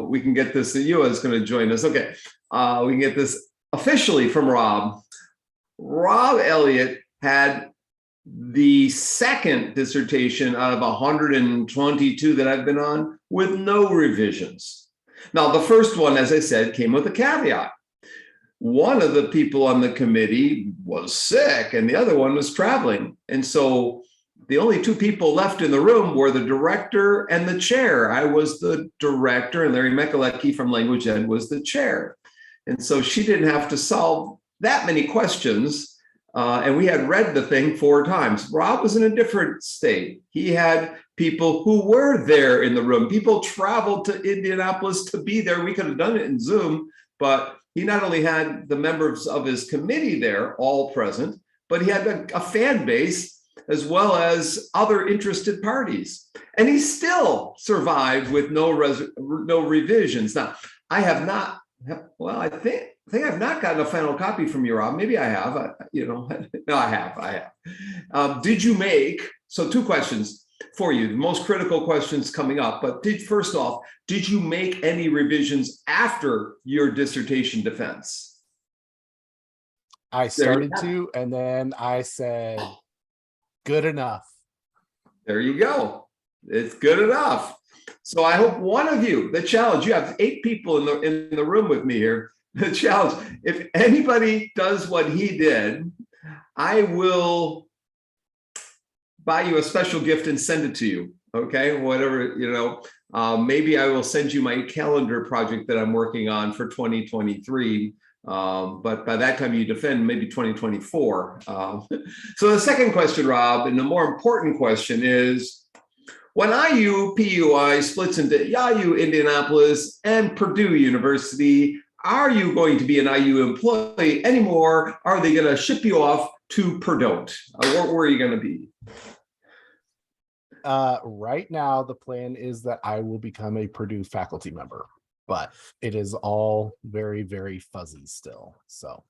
we can get this. Yua is going to join us. Okay, we can get this officially from Rob. Rob Elliott had the second dissertation out of 122 that I've been on with no revisions. Now, the first one, as I said, came with a caveat. One of the people on the committee was sick and the other one was traveling. And so the only two people left in the room were the director and the chair. I was the director and Larry Mekalecki from Language Ed was the chair. And so she didn't have to solve that many questions. And we had read the thing 4 times. Rob was in a different state. He had people who were there in the room. People traveled to Indianapolis to be there. We could have done it in Zoom, but he not only had the members of his committee there all present, but he had a fan base as well as other interested parties. And he still survived with no revisions. Now, I have not, well, I think I've not gotten a final copy from you, Rob. Maybe I have, no, I have. Did you make, so 2 questions for you, the most critical questions coming up, but first off, did you make any revisions after your dissertation defense? I started to, and then I said, good enough. There you go. It's good enough. So I hope one of you, the challenge, you have 8 people in the room with me here. The challenge, if anybody does what he did, I will buy you a special gift and send it to you. Okay, whatever, maybe I will send you my calendar project that I'm working on for 2023. But by that time you defend, maybe 2024. So the second question, Rob, and the more important question is, when IU PUI splits into IU Indianapolis and Purdue University, are you going to be an IU employee anymore? Are they going to ship you off to Purdue? Where are you going to be? Right now, the plan is that I will become a Purdue faculty member, but it is all very, very fuzzy still. So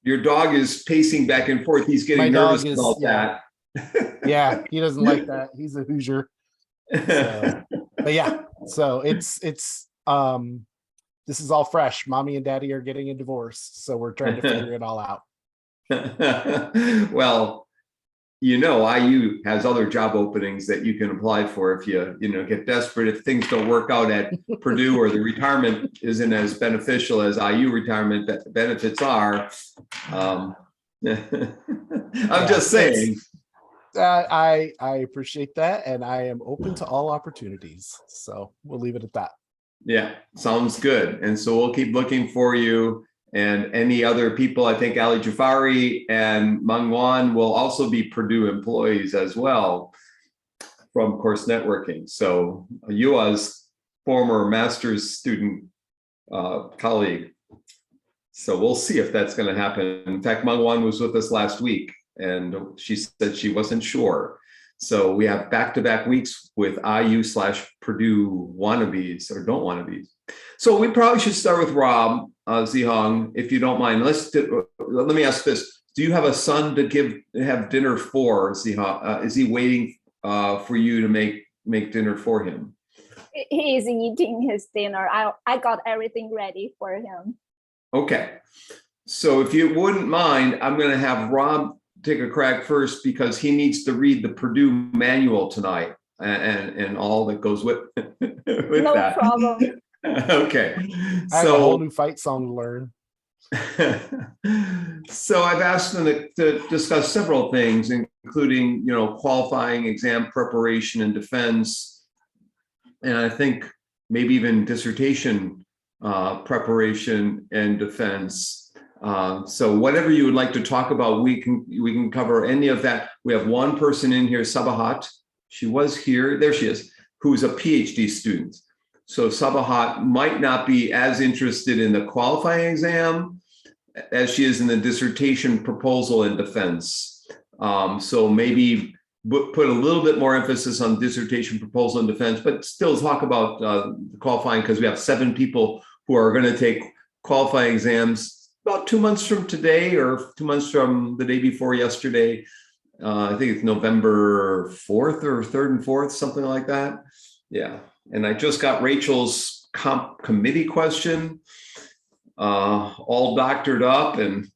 your dog is pacing back and forth. He's getting nervous about that. Yeah, he doesn't like that. He's a Hoosier. So, but yeah, so it's this is all fresh. Mommy and Daddy are getting a divorce, so we're trying to figure it all out. Well, IU has other job openings that you can apply for if you get desperate, if things don't work out at Purdue or the retirement isn't as beneficial as IU retirement benefits are. I'm just saying. I appreciate that, and I am open to all opportunities. So we'll leave it at that. Yeah, sounds good. And so we'll keep looking for you. And any other people, I think Ali Jafari and Mangwan will also be Purdue employees as well from Course Networking. So Yua's former master's student colleague. So we'll see if that's going to happen. In fact, Mangwan was with us last week and she said she wasn't sure. So we have back-to-back weeks with IU/Purdue wannabes or don't wannabes. So we probably should start with Rob Zihang, if you don't mind. Let me ask this: do you have a son to have dinner for, Zihang? Is he waiting for you to make dinner for him? He is eating his dinner. I got everything ready for him. Okay, so if you wouldn't mind, I'm going to have Rob take a crack first because he needs to read the Purdue manual tonight and all that goes with no that. Problem. Okay, I have a whole new fight song to learn. So I've asked them to discuss several things, including qualifying, exam preparation, and defense, and I think maybe even dissertation preparation and defense. So whatever you would like to talk about, we can cover any of that. We have one person in here, Sabahat. She was here. There she is, who's a PhD student. So Sabahat might not be as interested in the qualifying exam as she is in the dissertation proposal and defense. So maybe put a little bit more emphasis on dissertation proposal and defense, but still talk about qualifying, because we have 7 people who are going to take qualifying exams about 2 months from today or 2 months from the day before yesterday. I think it's November 4th or 3rd and 4th, something like that. Yeah. And I just got Rachel's committee question, all doctored up, and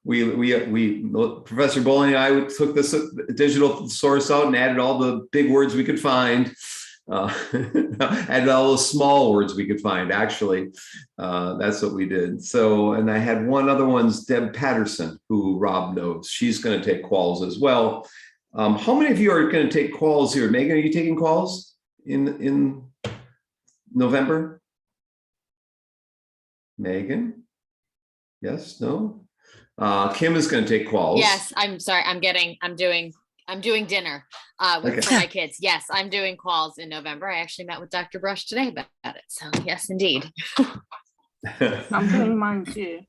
we Professor Bowling and I took this digital source out and added all the big words we could find. Added all those small words we could find, actually. That's what we did. So, and I had one other one's Deb Patterson, who Rob knows. She's going to take quals as well. How many of you are going to take quals here? Megan, are you taking quals in November? Megan? Yes, no? Kim is going to take quals. Yes, I'm sorry. I'm doing dinner for my kids. Yes, I'm doing quals in November. I actually met with Dr. Brush today about it. So yes, indeed. I'm doing mine too.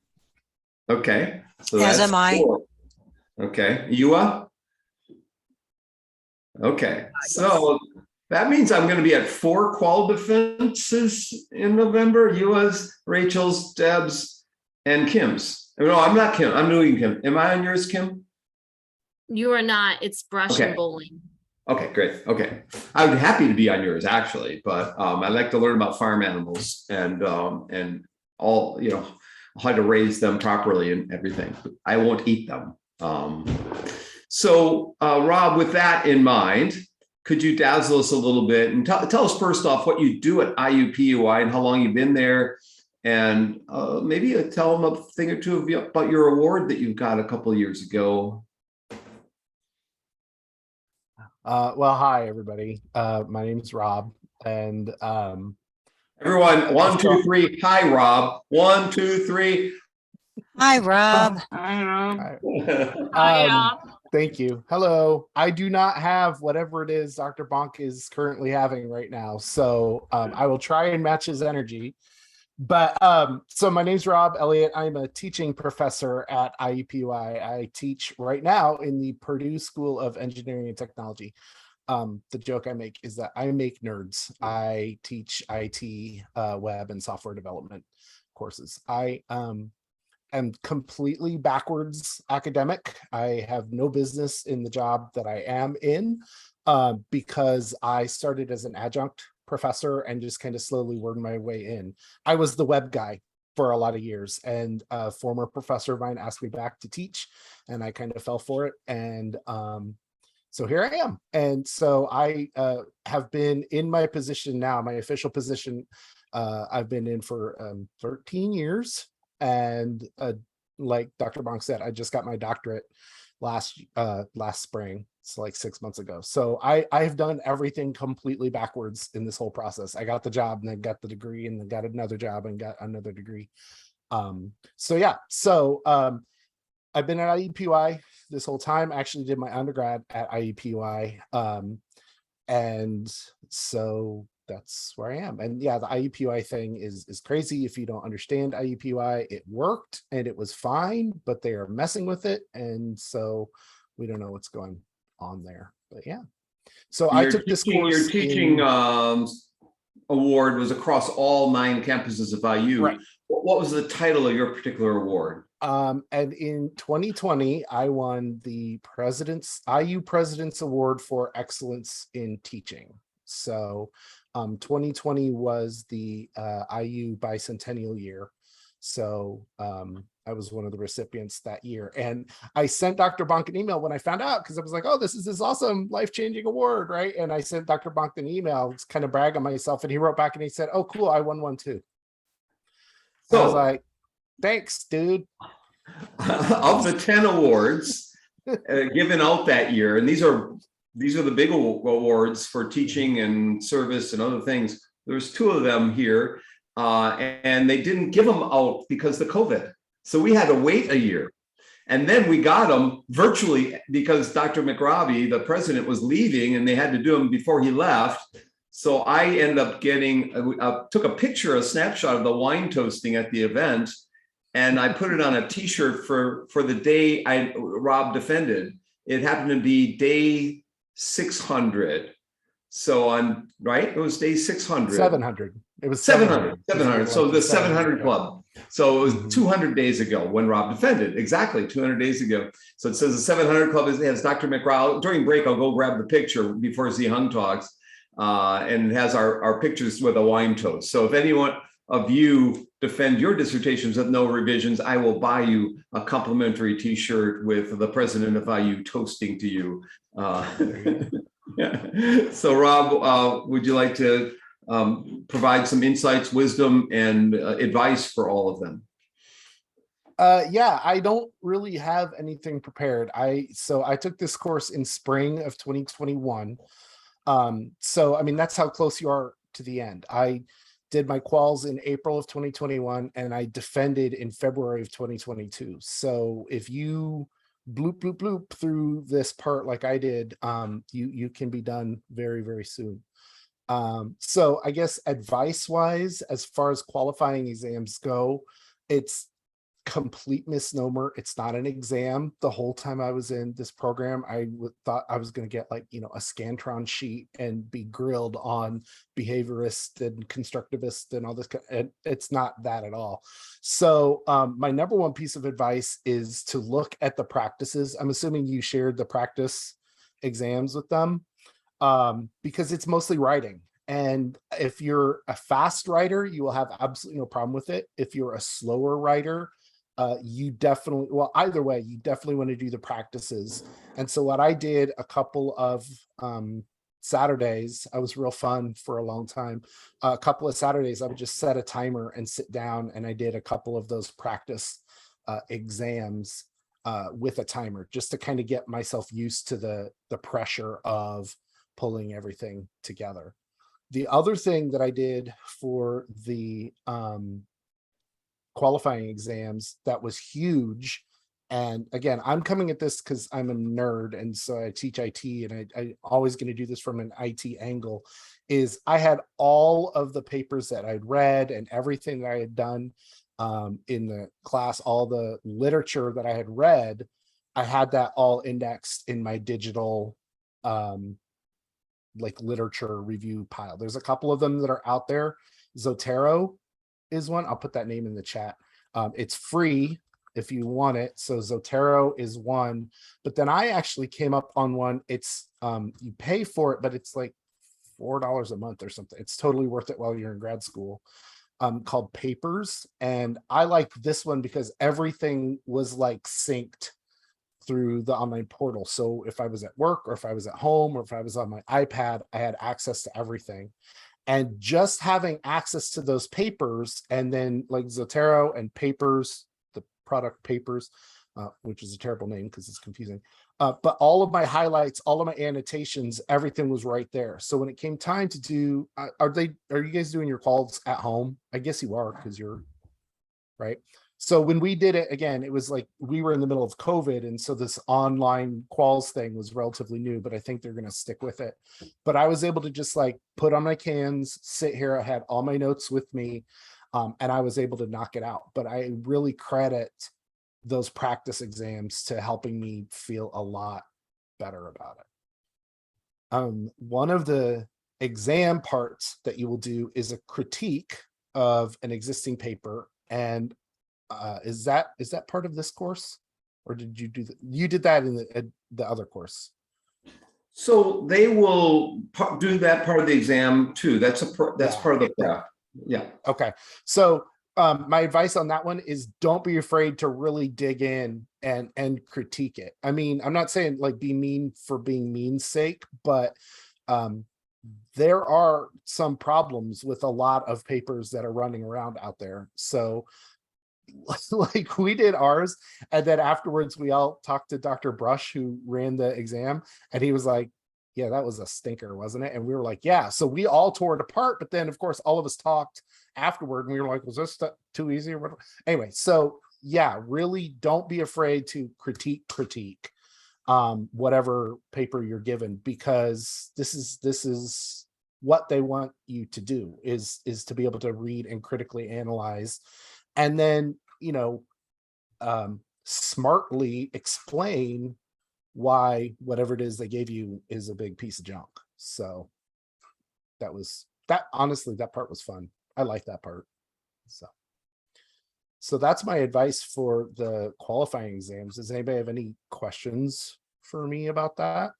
Okay. So As that's am I. 4. Okay. Yua? Okay. So that means I'm going to be at 4 qual defenses in November. Yua's, Rachel's, Deb's, and Kim's. No, I'm not Kim. I'm doing Kim. Am I on yours, Kim? You are not. It's brush Okay. and bowling. Okay, great. Okay. I would be happy to be on yours, actually, but I like to learn about farm animals and all, how to raise them properly and everything. I won't eat them. So Rob, with that in mind, could you dazzle us a little bit and tell us first off what you do at IUPUI and how long you've been there, and maybe tell them a thing or two about your award that you got a couple of years ago. Well, hi everybody. My name is Rob, and Everyone, 1, 2, 3. Hi, Rob. 1, 2, 3. Hi, Rob. I don't know. thank you. Hello. I do not have whatever it is Dr. Bonk is currently having right now, so I will try and match his energy. But so my name's Rob Elliott. I'm a teaching professor at IUPUI. I teach right now in the Purdue School of Engineering and Technology. The joke I make is that I make nerds. I teach IT, web, and software development courses. I am completely backwards academic. I have no business in the job that I am in because I started as an adjunct professor and just kind of slowly worked my way in. I was the web guy for a lot of years, and a former professor of mine asked me back to teach, and I kind of fell for it. And so here I am. And so I have been in my position now, my official position. I've been in for 13 years. And like Dr. Bonk said, I just got my doctorate last spring. It's like 6 months ago. So I've done everything completely backwards in this whole process. I got the job and then got the degree and then got another job and got another degree. So yeah, so I've been at IUPUI this whole time. I actually did my undergrad at IUPUI. And so that's where I am. And yeah, the IUPUI thing is crazy. If you don't understand IUPUI, it worked and it was fine, but they are messing with it. And so we don't know what's going on there, but yeah. So I took this course. Your teaching award was across all 9 campuses of IU. Right. What was the title of your particular award? And in 2020, I won the IU President's Award for Excellence in Teaching. So 2020 was the IU bicentennial year. So I was one of the recipients that year. And I sent Dr. Bonk an email when I found out, because I was like, oh, this is this awesome life-changing award, right? And I sent Dr. Bonk an email, kind of brag on myself, and he wrote back and he said, oh, cool, I won one too. So I was like, thanks, dude. Of the 10 awards given out that year, and these are the big awards for teaching and service and other things. There's 2 of them here, and they didn't give them out because of the COVID. So we had to wait a year. And then we got them virtually because Dr. McRobbie, the president, was leaving and they had to do them before he left. So I ended up getting, took a picture, a snapshot of the wine toasting at the event, and I put it on a t-shirt for the day Rob defended. It happened to be day 600. So on, right? It was day 600. 700. It was 700. So the 700 Club. So it was 200 days ago when Rob defended. Exactly 200 days ago. So it says the 700 Club has Dr. McRobbie. During break, I'll go grab the picture before Zihang talks. and it has our pictures with a wine toast. So if anyone of you defend your dissertations with no revisions, I will buy you a complimentary T-shirt with the president of IU toasting to you. Yeah. So Rob, would you like to provide some insights, wisdom, and advice for all of them? Yeah, I don't really have anything prepared. So I took this course in spring of 2021. So I mean, that's how close you are to the end. I did my quals in April of 2021 and I defended in February of 2022. So if you bloop bloop bloop through this part like I did, you can be done very, very soon. So I guess advice wise, as far as qualifying exams go, it's complete misnomer. It's not an exam. The whole time I was in this program, I thought I was going to get like, you know, a Scantron sheet and be grilled on behaviorist and constructivist and all this. And it's not that at all. So my number one piece of advice is to look at the practices. I'm assuming you shared the practice exams with them, because it's mostly writing. And if you're a fast writer, you will have absolutely no problem with it. If you're a slower writer, you definitely, well, either way, you definitely want to do the practices. And so what I did a couple of Saturdays, I was real fun for a long time. A couple of Saturdays, I would just set a timer and sit down, and I did a couple of those practice exams with a timer, just to kind of get myself used to the pressure of pulling everything together. The other thing that I did for the qualifying exams that was huge, and again, I'm coming at this because I'm a nerd, and so I teach IT, and I always going to do this from an IT angle, is I had all of the papers that I'd read and everything that I had done in the class, all the literature that I had read, I had that all indexed in my digital like literature review pile. There's a couple of them that are out there. Zotero is one. I'll put that name in the chat. It's free if you want it. So Zotero is one, but then I actually came up on one. It's you pay for it, but it's like $4 a month or something. It's totally worth it while you're in grad school. Called Papers. And I like this one because everything was like synced through the online portal. So if I was at work or if I was at home or if I was on my iPad, I had access to everything. And just having access to those papers, and then like Zotero and Papers, the product Papers, which is a terrible name because it's confusing. But all of my highlights, all of my annotations, everything was right there. So when it came time to do, are you guys doing your calls at home? I guess you are, because you're right. So when we did it again, it was like we were in the middle of COVID. And so this online quals thing was relatively new, but I think they're going to stick with it. But I was able to just like put on my cans, sit here. I had all my notes with me, and I was able to knock it out. But I really credit those practice exams to helping me feel a lot better about it. One of the exam parts that you will do is a critique of an existing paper. And is that part of this course, or did you do that? You did that in the other course. So they will do that part of the exam too. That's part of the prep. Yeah. Okay. So my advice on that one is don't be afraid to really dig in and critique it. I mean, I'm not saying like be mean for being mean's sake, but there are some problems with a lot of papers that are running around out there. So like we did ours, and then afterwards we all talked to Dr. Brush, who ran the exam, and he was like, yeah, that was a stinker, wasn't it? And we were like, yeah. So we all tore it apart, but then of course all of us talked afterward and we were like, was this too easy or what? Anyway, so yeah, really don't be afraid to critique whatever paper you're given, because this is what they want you to do, is to be able to read and critically analyze, and then, you know, smartly explain why whatever it is they gave you is a big piece of junk. So honestly, that part was fun. I like that part. So that's my advice for the qualifying exams. Does anybody have any questions for me about that?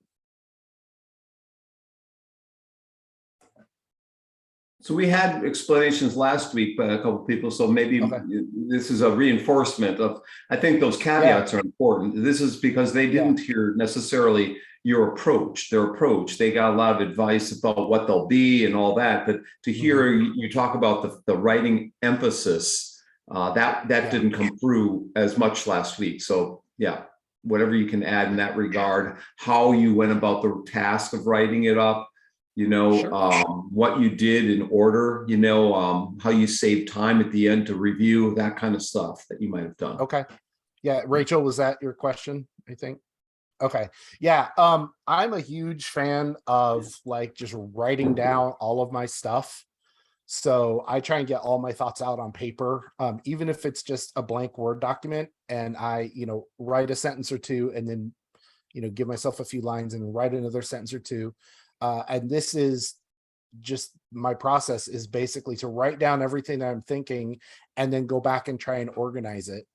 So we had explanations last week by a couple of people, so maybe Okay. this is a reinforcement of, I think those caveats are important. This is because they didn't hear necessarily your approach, their approach. They got a lot of advice about what they'll be and all that, but to hear you talk about the writing emphasis, that didn't come through as much last week. So yeah, whatever you can add in that regard, how you went about the task of writing it up, what you did in order, how you saved time at the end to review, that kind of stuff that you might have done. Okay. Yeah, Rachel, was that your question, I think? Okay. Yeah. I'm a huge fan of like just writing down all of my stuff. So I try and get all my thoughts out on paper, even if it's just a blank Word document, and I, write a sentence or two and then, give myself a few lines and write another sentence or two. And this is just my process is basically to write down everything that I'm thinking and then go back and try and organize it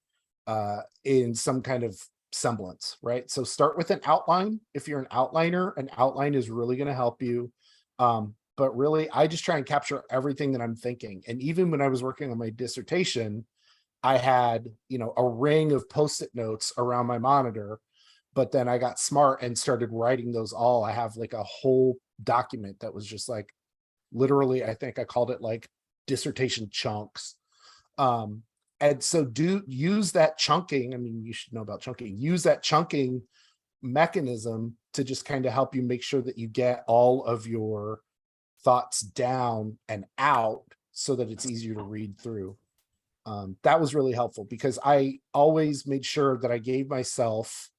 in some kind of semblance, right? So start with an outline. If you're an outliner, an outline is really going to help you. But really, I just try and capture everything that I'm thinking. And even when I was working on my dissertation, I had, a ring of Post-it notes around my monitor, but then I got smart and started writing those all. I have like a whole document that was just like, literally, I think I called it like dissertation chunks. And so use that chunking. I mean, you should know about chunking. Use that chunking mechanism to just kind of help you make sure that you get all of your thoughts down and out so that it's easier to read through. That was really helpful because I always made sure that I gave myself,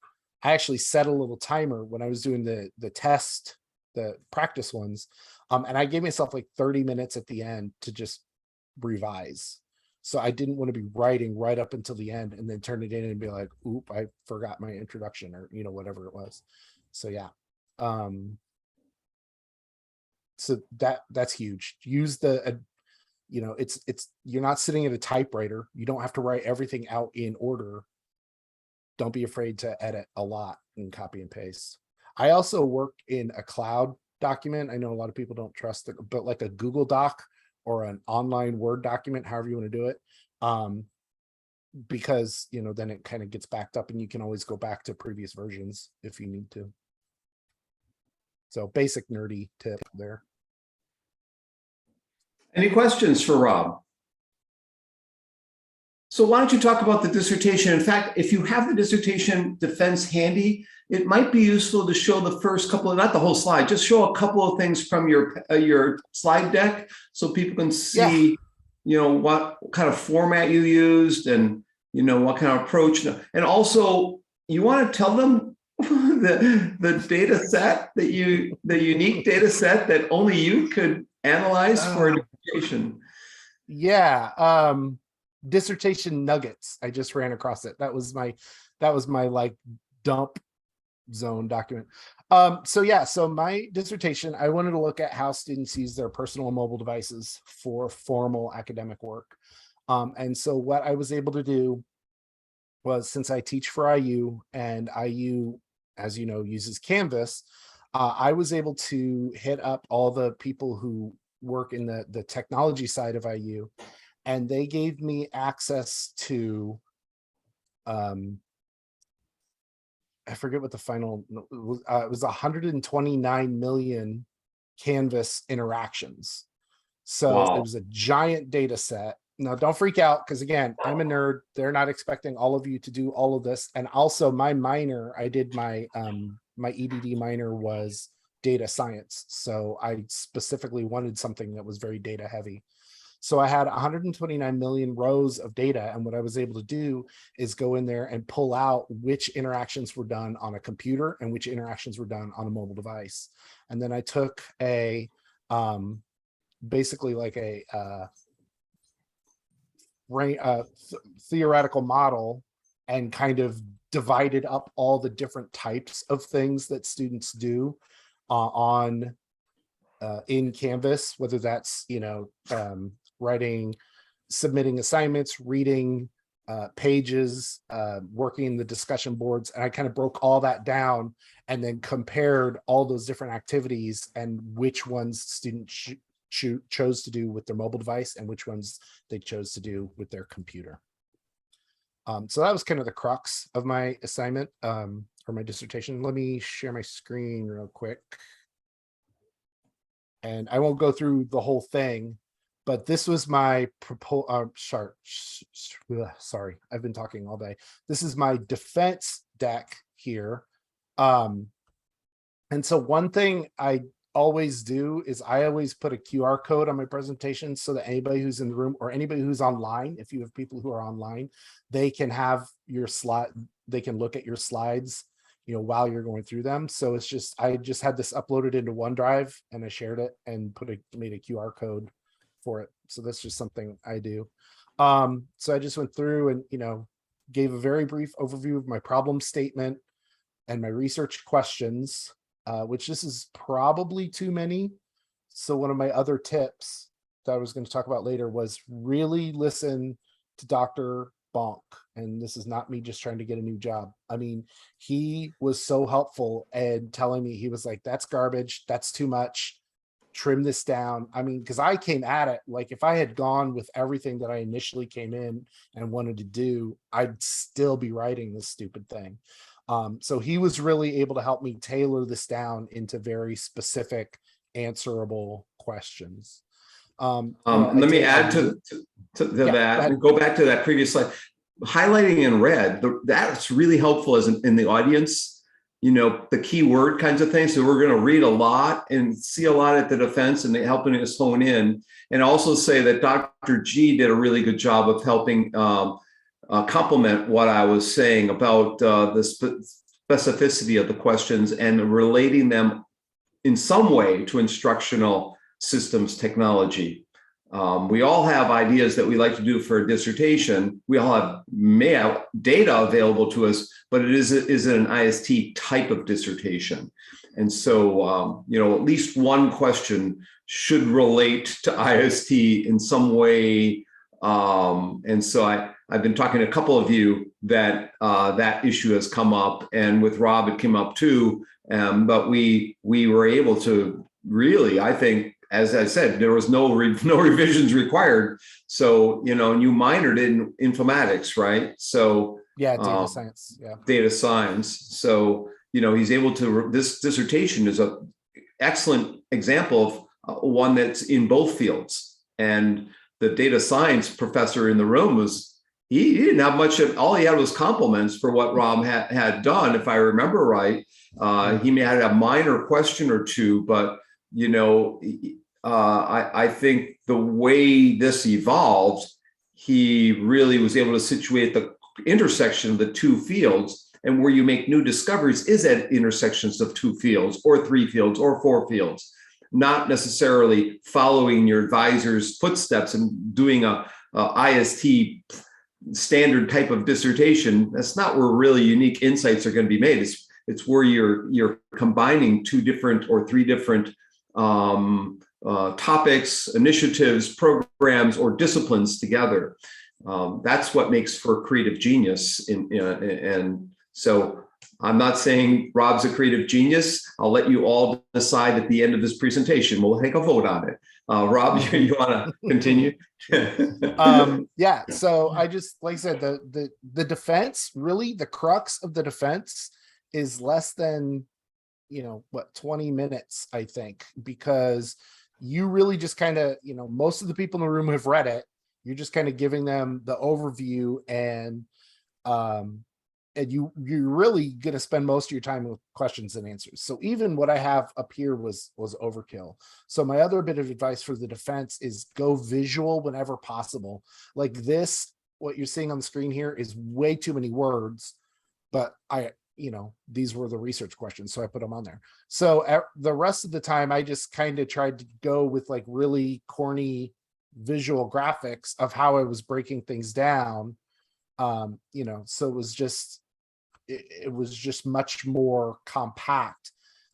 I actually set a little timer when I was doing the test, the practice ones. And I gave myself like 30 minutes at the end to just revise. So I didn't want to be writing right up until the end and then turn it in and be like, oop, I forgot my introduction or, whatever it was. So yeah. So that's huge. Use the, it's, you're not sitting at a typewriter. You don't have to write everything out in order. Don't be afraid to edit a lot and copy and paste. I also work in a cloud document. I know a lot of people don't trust it, but like a Google Doc or an online Word document, however you want to do it. Because, then it kind of gets backed up and you can always go back to previous versions if you need to. So basic nerdy tip there. Any questions for Rob? So why don't you talk about the dissertation? In fact, if you have the dissertation defense handy, it might be useful to show the first couple of, not the whole slide, just show a couple of things from your slide deck so people can see, what kind of format you used and, what kind of approach. And also you want to tell them the data set that the unique data set that only you could analyze for a dissertation. Yeah. Dissertation nuggets. I just ran across it. That was my like dump zone document. So my dissertation, I wanted to look at how students use their personal and mobile devices for formal academic work. And so what I was able to do was, since I teach for IU and IU, as you know, uses Canvas, I was able to hit up all the people who work in the technology side of IU, and they gave me access to, I forget what the final, it was 129 million Canvas interactions. So it was a giant data set. Now, don't freak out, because again, I'm a nerd. They're not expecting all of you to do all of this. And also my minor, I did my EDD minor was data science. So I specifically wanted something that was very data heavy. So I had 129 million rows of data. And what I was able to do is go in there and pull out which interactions were done on a computer and which interactions were done on a mobile device. And then I took a, basically like a theoretical model and kind of divided up all the different types of things that students do in Canvas, whether that's, writing, submitting assignments, reading pages, working in the discussion boards. And I kind of broke all that down and then compared all those different activities and which ones students chose to do with their mobile device and which ones they chose to do with their computer. So that was kind of the crux of my assignment or my dissertation. Let me share my screen real quick. And I won't go through the whole thing, but this was my sorry, I've been talking all day. This is my defense deck here. And so one thing I always do is I always put a QR code on my presentation so that anybody who's in the room or anybody who's online, if you have people who are online, they can have your slide, they can look at your slides, while you're going through them. So it's just, I just had this uploaded into OneDrive and I shared it and made a QR code for it. So that's just something I do. So I just went through and, gave a very brief overview of my problem statement and my research questions, which this is probably too many. So one of my other tips that I was going to talk about later was really listen to Dr. Bonk. And this is not me just trying to get a new job. I mean, he was so helpful and telling me, he was like, that's garbage. That's too much. Trim this down. I mean, because I came at it, like if I had gone with everything that I initially came in and wanted to do, I'd still be writing this stupid thing. So he was really able to help me tailor this down into very specific answerable questions. Let me add to that. Go back to that previous slide. Highlighting in red, that's really helpful as in the audience, the keyword kinds of things. So we're going to read a lot and see a lot at the defense and helping us hone in. And also say that Dr. G did a really good job of helping complement what I was saying about the specificity of the questions and relating them in some way to instructional systems technology. We all have ideas that we like to do for a dissertation. We all may have data available to us, but it is an IST type of dissertation. And so, at least one question should relate to IST in some way. And so I've been talking to a couple of you that that issue has come up, and with Rob, it came up too. But we were able to really, I think, as I said, there was no revisions required. So, and you minored in informatics, right? So yeah, data science. Yeah, data science. So, he's able to. This dissertation is a excellent example of one that's in both fields. And the data science professor in the room was he didn't have much of. All he had was compliments for what Rob had done, if I remember right. He may have had a minor question or two, but I think the way this evolved, he really was able to situate the intersection of the two fields, and where you make new discoveries is at intersections of two fields or three fields or four fields, not necessarily following your advisor's footsteps and doing a IST standard type of dissertation. That's not where really unique insights are going to be made. It's where you're combining two different or three different topics, initiatives, programs, or disciplines together. That's what makes for creative genius. And so I'm not saying Rob's a creative genius. I'll let you all decide at the end of this presentation. We'll take a vote on it. Rob, you want to continue? Yeah. So I just, like I said, the defense, really the crux of the defense is less than 20 minutes, I think, because you really just kind of, most of the people in the room have read it. You're just kind of giving them the overview, and you're really going to spend most of your time with questions and answers. So even what I have up here was overkill. So my other bit of advice for the defense is go visual whenever possible. Like this, what you're seeing on the screen here is way too many words, but these were the research questions, so I put them on there. So the rest of the time, I just kind of tried to go with like really corny visual graphics of how I was breaking things down. So it was just much more compact,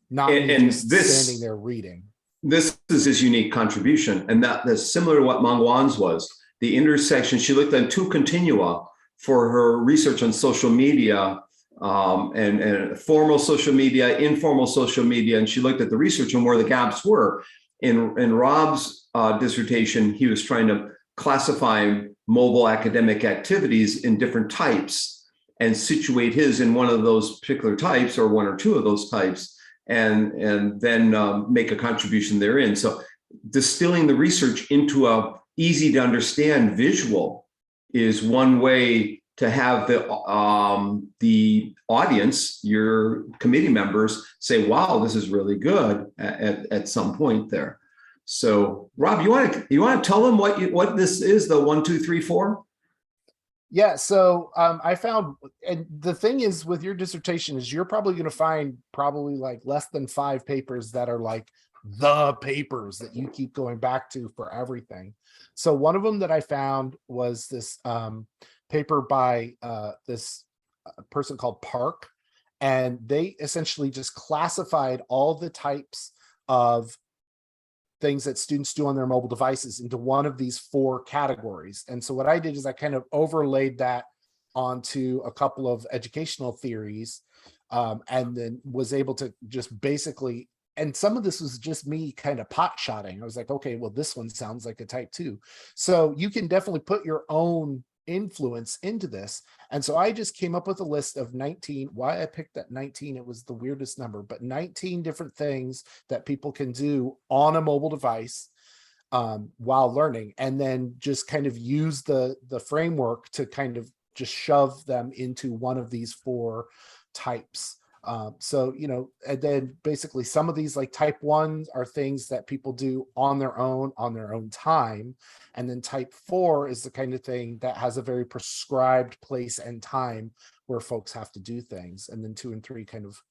not just standing there reading. This is his unique contribution, and that's similar to what Mangwan's was. The intersection, she looked at two continua for her research on social media, and formal social media, informal social media, and she looked at the research and where the gaps were. in Rob's dissertation, he was trying to classify mobile academic activities in different types and situate his in one of those particular types or one or two of those types, and then make a contribution therein. So distilling the research into a easy to understand visual is one way to have the audience, your committee members, say, wow, this is really good at some point there. So Rob, you want to tell them what this is, the 1, 2, 3, 4? Yeah, so I found, and the thing is with your dissertation is you're probably going to find probably like less than 5 papers that are like the papers that you keep going back to for everything. So one of them that I found was this paper by this person called Park, and they essentially just classified all the types of things that students do on their mobile devices into one of these 4 categories. And so what I did is I kind of overlaid that onto a couple of educational theories, and then was able to just basically, and some of this was just me kind of pot shotting. I was like, okay, well, this one sounds like a type 2. So you can definitely put your own influence into this. And so I just came up with a list of 19. Why I picked that 19, it was the weirdest number, but 19 different things that people can do on a mobile device while learning, and then just kind of use the framework to kind of just shove them into one of these 4 types. So, you know, and then basically some of these like type 1s are things that people do on their own time. And then type 4 is the kind of thing that has a very prescribed place and time where folks have to do things. And then 2 and 3 kind of,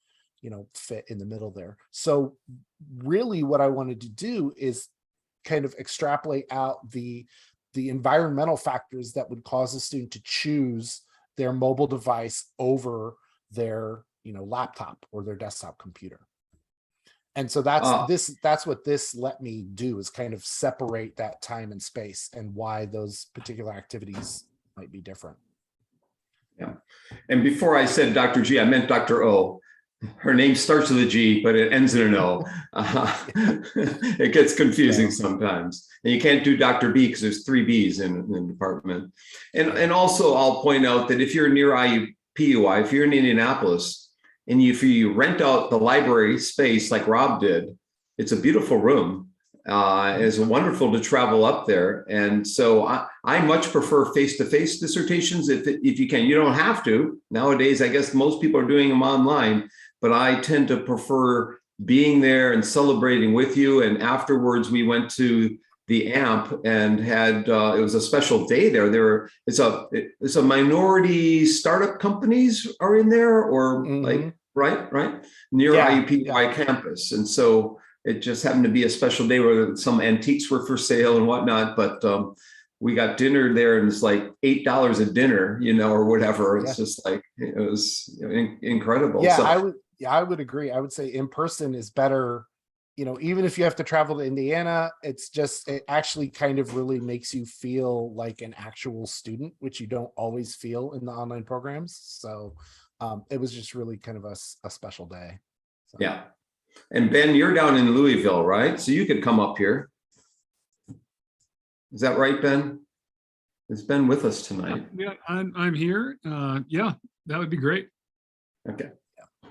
you know, fit in the middle there. So really what I wanted to do is kind of extrapolate out the environmental factors that would cause a student to choose their mobile device over their, you know, laptop or their desktop computer. And so that's what this let me do, is kind of separate that time and space and why those particular activities might be different. Yeah. And before I said Dr. G, I meant Dr. O. Her name starts with a G, but it ends in an O. It gets confusing sometimes. And you can't do Dr. B because there's 3 B's in the department. And also I'll point out that if you're near IUPUI, if you're in Indianapolis, and if you rent out the library space like Rob did, it's a beautiful room. It's wonderful to travel up there. And so I much prefer face-to-face dissertations if you can. You don't have to. Nowadays, I guess most people are doing them online, but I tend to prefer being there and celebrating with you. And afterwards, we went to the AMP and had it was a special day there. It's a minority startup companies are in there, or like right near IUPUI campus, and so it just happened to be a special day where some antiques were for sale and whatnot. But we got dinner there, and it's like $8 a dinner, you know, or whatever. It's just like it was incredible. Yeah, So, I would agree. I would say in person is better. You know, even if you have to travel to Indiana, it actually kind of really makes you feel like an actual student, which you don't always feel in the online programs. So it was just really kind of a special day. So. Yeah. And Ben, you're down in Louisville, right? So you could come up here. Is that right, Ben? Is Ben with us tonight? Yeah, I'm here. Yeah, that would be great. Okay. Yeah.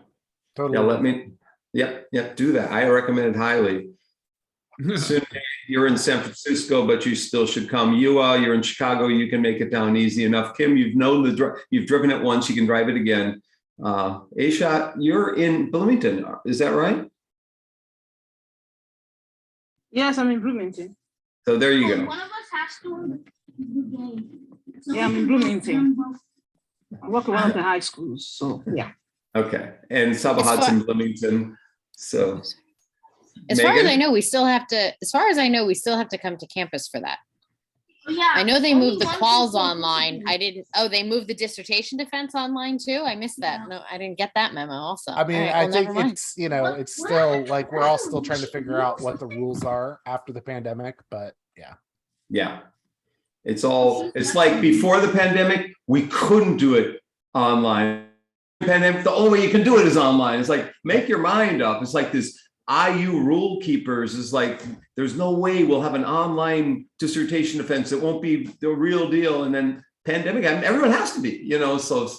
Totally. Yeah, let me. Yep, do that. I recommend it highly. Soon you're in San Francisco, but you still should come. You're in Chicago. You can make it down easy enough. Kim, you've driven it once. You can drive it again. Aisha, you're in Bloomington. Is that right? Yes, I'm in Bloomington. So there you go. One of us has to. Yeah, I'm in Bloomington. I work at one of the high schools, so yeah. Okay, and Sabahat's in Bloomington. So as far as I know, we still have to. As far as I know, we still have to come to campus for that. Yeah. I know they moved the quals online. I didn't. Oh, they moved the dissertation defense online too. I missed that. No, I didn't get that memo. Also, I mean, right, I well, think never mind. it's, you know, it's still like we're all still trying to figure out what the rules are after the pandemic, but yeah. Yeah, it's like before the pandemic, we couldn't do it online. Pandemic, the only way you can do it is online. It's like, make your mind up. It's like this IU rule keepers is like, there's no way we'll have an online dissertation defense. It won't be the real deal. And then pandemic, I mean, everyone has to be, so,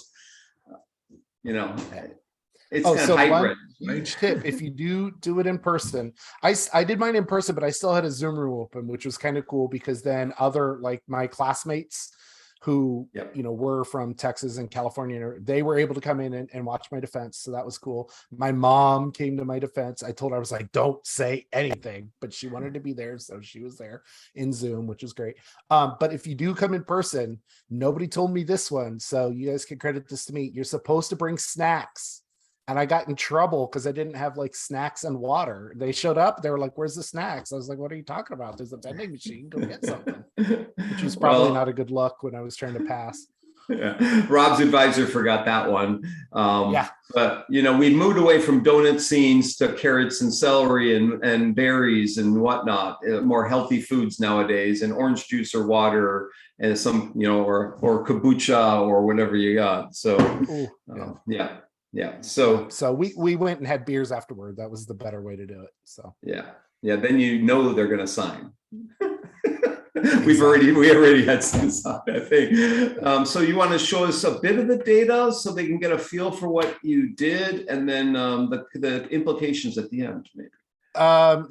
it's Oh, kind so of hybrid. one Right? huge tip, if you do it in person, I did mine in person, but I still had a Zoom room open, which was kind of cool because then other, like my classmates who, Yep. were from Texas and California, they were able to come in and watch my defense. So that was cool. My mom came to my defense. I told her, I was like, don't say anything, but she wanted to be there. So she was there in Zoom, which was great. But if you do come in person, nobody told me this one. So you guys can credit this to me. You're supposed to bring snacks. And I got in trouble because I didn't have like snacks and water. They showed up. They were like, where's the snacks? I was like, what are you talking about? There's a vending machine. Go get something. Which was probably not a good luck when I was trying to pass. Yeah. Rob's advisor forgot that one. Yeah. But, we moved away from donut scenes to carrots and celery and berries and whatnot, more healthy foods nowadays, and orange juice or water and some, or kombucha or whatever you got. So, Ooh, yeah. Yeah. So we went and had beers afterward. That was the better way to do it. So yeah. Then they're going to sign. We already had some sign, I think. So you want to show us a bit of the data so they can get a feel for what you did, and then the implications at the end, maybe.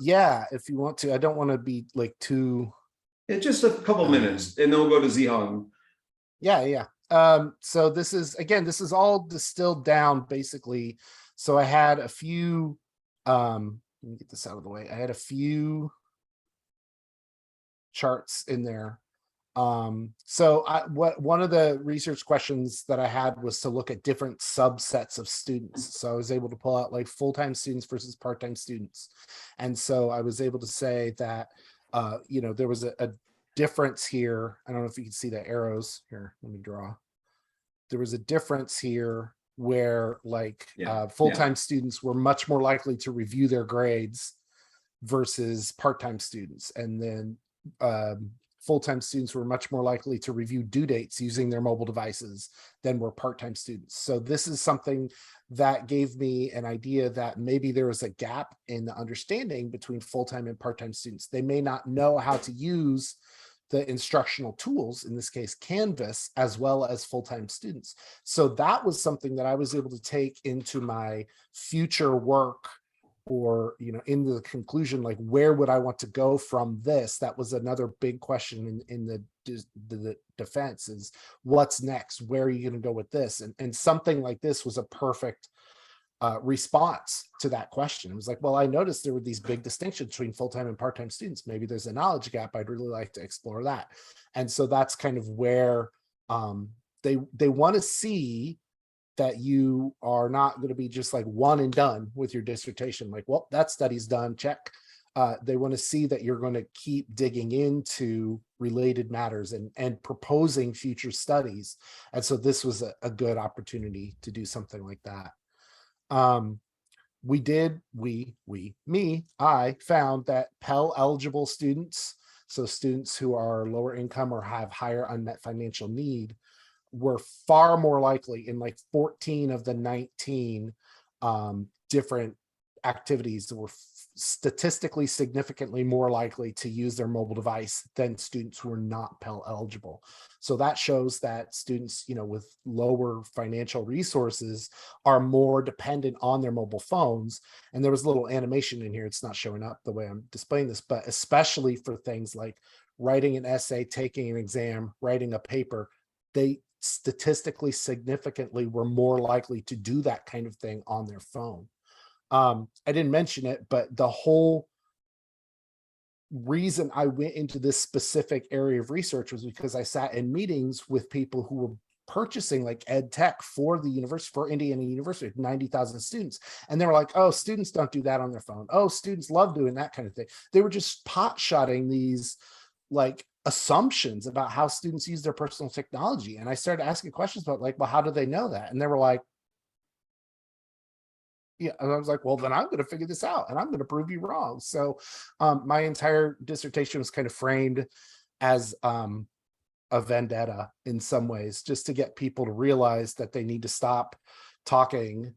Yeah, if you want to. I don't want to be like too. It's just a couple minutes, and then we'll go to Zihang. Yeah. So this is all distilled down basically. So I had a few, let me get this out of the way. I had a few charts in there. So one of the research questions that I had was to look at different subsets of students. So I was able to pull out like full-time students versus part-time students. And so I was able to say that, there was a difference here. I don't know if you can see the arrows here. Let me draw. There was a difference here where full-time students were much more likely to review their grades versus part-time students. And then full-time students were much more likely to review due dates using their mobile devices than were part-time students. So this is something that gave me an idea that maybe there was a gap in the understanding between full-time and part-time students. They may not know how to use the instructional tools, in this case, Canvas, as well as full-time students. So that was something that I was able to take into my future work, or, in the conclusion, like, where would I want to go from this? That was another big question in the defense is, what's next? Where are you going to go with this? And something like this was a perfect response to that question. It was like, well, I noticed there were these big distinctions between full-time and part-time students. Maybe there's a knowledge gap. I'd really like to explore that. And so that's kind of where they want to see that you are not going to be just like one and done with your dissertation. Like, well, that study's done, check. They want to see that you're going to keep digging into related matters and proposing future studies. And so this was a good opportunity to do something like that. I found that Pell eligible students, so students who are lower income or have higher unmet financial need, were far more likely in like 14 of the 19 different activities that were statistically significantly more likely to use their mobile device than students who are not Pell eligible. So that shows that students, with lower financial resources are more dependent on their mobile phones. And there was a little animation in here. It's not showing up the way I'm displaying this, but especially for things like writing an essay, taking an exam, writing a paper, they statistically significantly were more likely to do that kind of thing on their phone. I didn't mention it, but the whole reason I went into this specific area of research was because I sat in meetings with people who were purchasing like ed tech for the university, for Indiana University, 90,000 students. And they were like, oh, students don't do that on their phone. Oh, students love doing that kind of thing. They were just pot shotting these like assumptions about how students use their personal technology. And I started asking questions about like, well, how do they know that? And they were like, yeah. And I was like, well, then I'm going to figure this out and I'm going to prove you wrong. So my entire dissertation was kind of framed as a vendetta in some ways, just to get people to realize that they need to stop talking,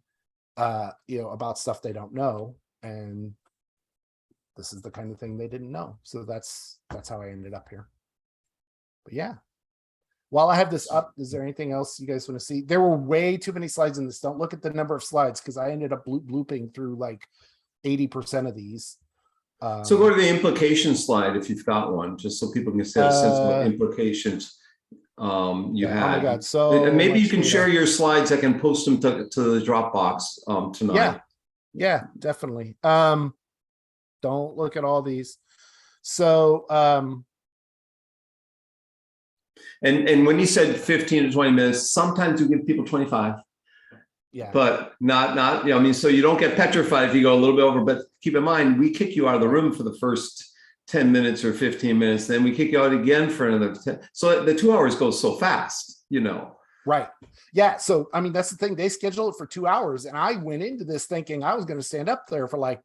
about stuff they don't know and this is the kind of thing they didn't know. So that's how I ended up here. But yeah. While I have this up, is there anything else you guys want to see? There were way too many slides in this. Don't look at the number of slides because I ended up looping through like 80% of these. So go to the implication slide if you've got one, just so people can get a sense of what implications you had. Oh my God. So and maybe you can data. share your slides. I can post them to the Dropbox tonight. Yeah, definitely. Don't look at all these. So and when you said 15 to 20 minutes, sometimes you give people 25. Yeah. But not, you know, I mean, so you don't get petrified if you go a little bit over, but keep in mind, we kick you out of the room for the first 10 minutes or 15 minutes, then we kick you out again for another 10. So the 2 hours goes so fast, you know. Right. Yeah. So, I mean, that's the thing. They schedule it for 2 hours. And I went into this thinking I was going to stand up there for like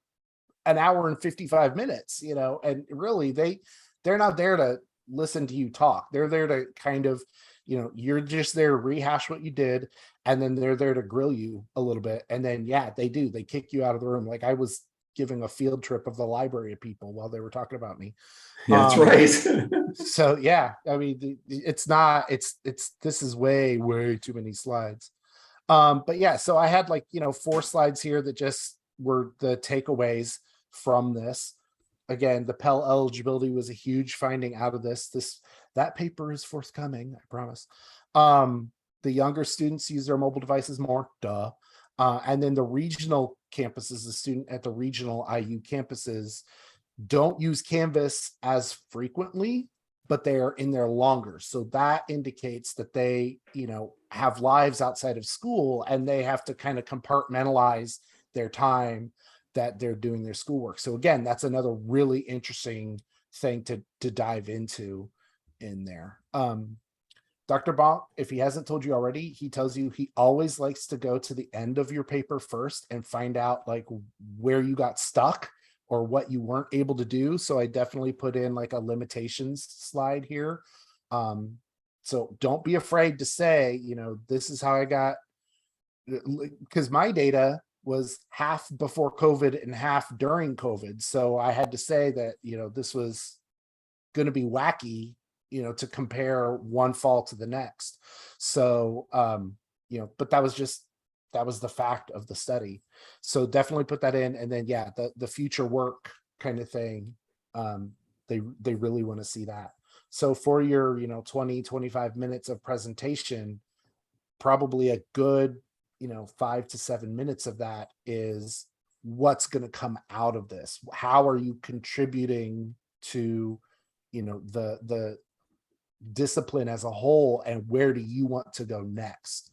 an hour and 55 minutes, you know, and really they're not there to listen to you talk. They're there to kind of, you know, you're just there to rehash what you did. And then they're there to grill you a little bit. And then, yeah, they kick you out of the room. Like I was giving a field trip of the library of people while they were talking about me. Yeah, that's right. So yeah, I mean, this is way too many slides. But yeah, so I had like, you know, 4 slides here that just were the takeaways from this. Again, the Pell eligibility was a huge finding out of this. That paper is forthcoming, I promise. The younger students use their mobile devices more, duh. And then the regional campuses, the student at the regional IU campuses don't use Canvas as frequently, but they're in there longer. So that indicates that they, you know, have lives outside of school and they have to kind of compartmentalize their time that they're doing their schoolwork. So again, that's another really interesting thing to dive into in there. Dr. Bonk, if he hasn't told you already, he tells you he always likes to go to the end of your paper first and find out like where you got stuck or what you weren't able to do. So I definitely put in like a limitations slide here. So don't be afraid to say, you know, this is how I got, because my data was half before COVID and half during COVID. So I had to say that, you know, this was going to be wacky, you know, to compare one fall to the next. So, you know, but that was the fact of the study. So definitely put that in. And then, yeah, the future work kind of thing, they really want to see that. So for your, you know, 20, 25 minutes of presentation, probably a good, you know, 5 to 7 minutes of that is what's going to come out of this. How are you contributing to, you know, the discipline as a whole, and where do you want to go next?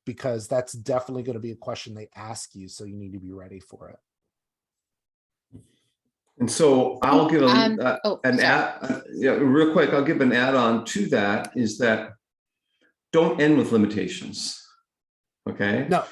Because that's definitely going to be a question they ask you, so you need to be ready for it. And so I'll give real quick, I'll give an add-on to that, is that don't end with limitations. Okay. No.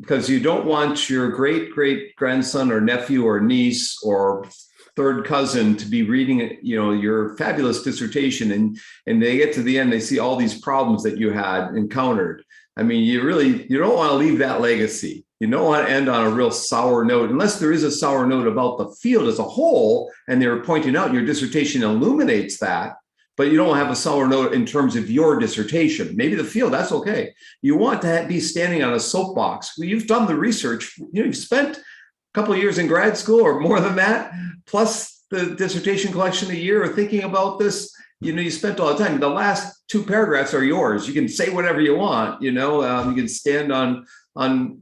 Because you don't want your great grandson or nephew or niece or third cousin to be reading, you know, your fabulous dissertation, and they get to the end, they see all these problems that you had encountered. I mean, you don't want to leave that legacy. You don't want to end on a real sour note, unless there is a sour note about the field as a whole, and they're pointing out your dissertation illuminates that. But you don't have a sour note in terms of your dissertation. Maybe the field, that's okay. You want to be standing on a soapbox. Well, you've done the research. You know, you've spent a couple of years in grad school or more than that, plus the dissertation collection a year, or thinking about this. You know, you spent all the time. The last 2 paragraphs are yours. You can say whatever you want. You know, you can stand on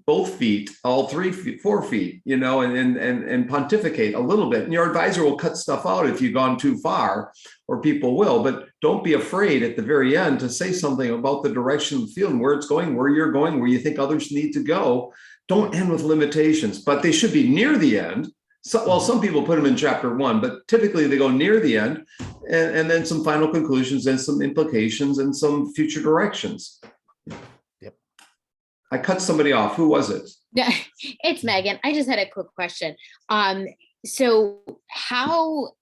both feet, all 3 feet, 4 feet. You know, and pontificate a little bit. And your advisor will cut stuff out if you've gone too far, or people will. But don't be afraid at the very end to say something about the direction of the field and where it's going, where you're going, where you think others need to go. Don't end with limitations, but they should be near the end. So, well, some people put them in chapter 1, but typically they go near the end, and then some final conclusions and some implications and some future directions. Yep. I cut somebody off. Who was it? Yeah, it's Megan. I just had a quick question. So how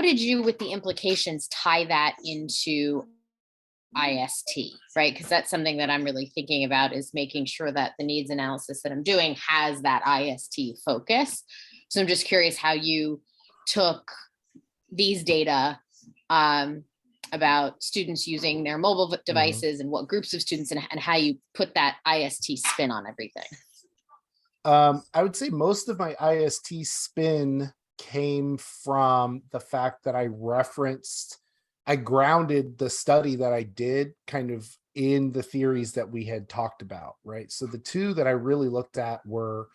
did you, with the implications, tie that into IST, right? Because that's something that I'm really thinking about, is making sure that the needs analysis that I'm doing has that IST focus. So I'm just curious how you took these data about students using their mobile devices and what groups of students and how you put that IST spin on everything. I would say most of my IST spin came from the fact that I grounded the study that I did kind of in the theories that we had talked about, right? So the two that I really looked at were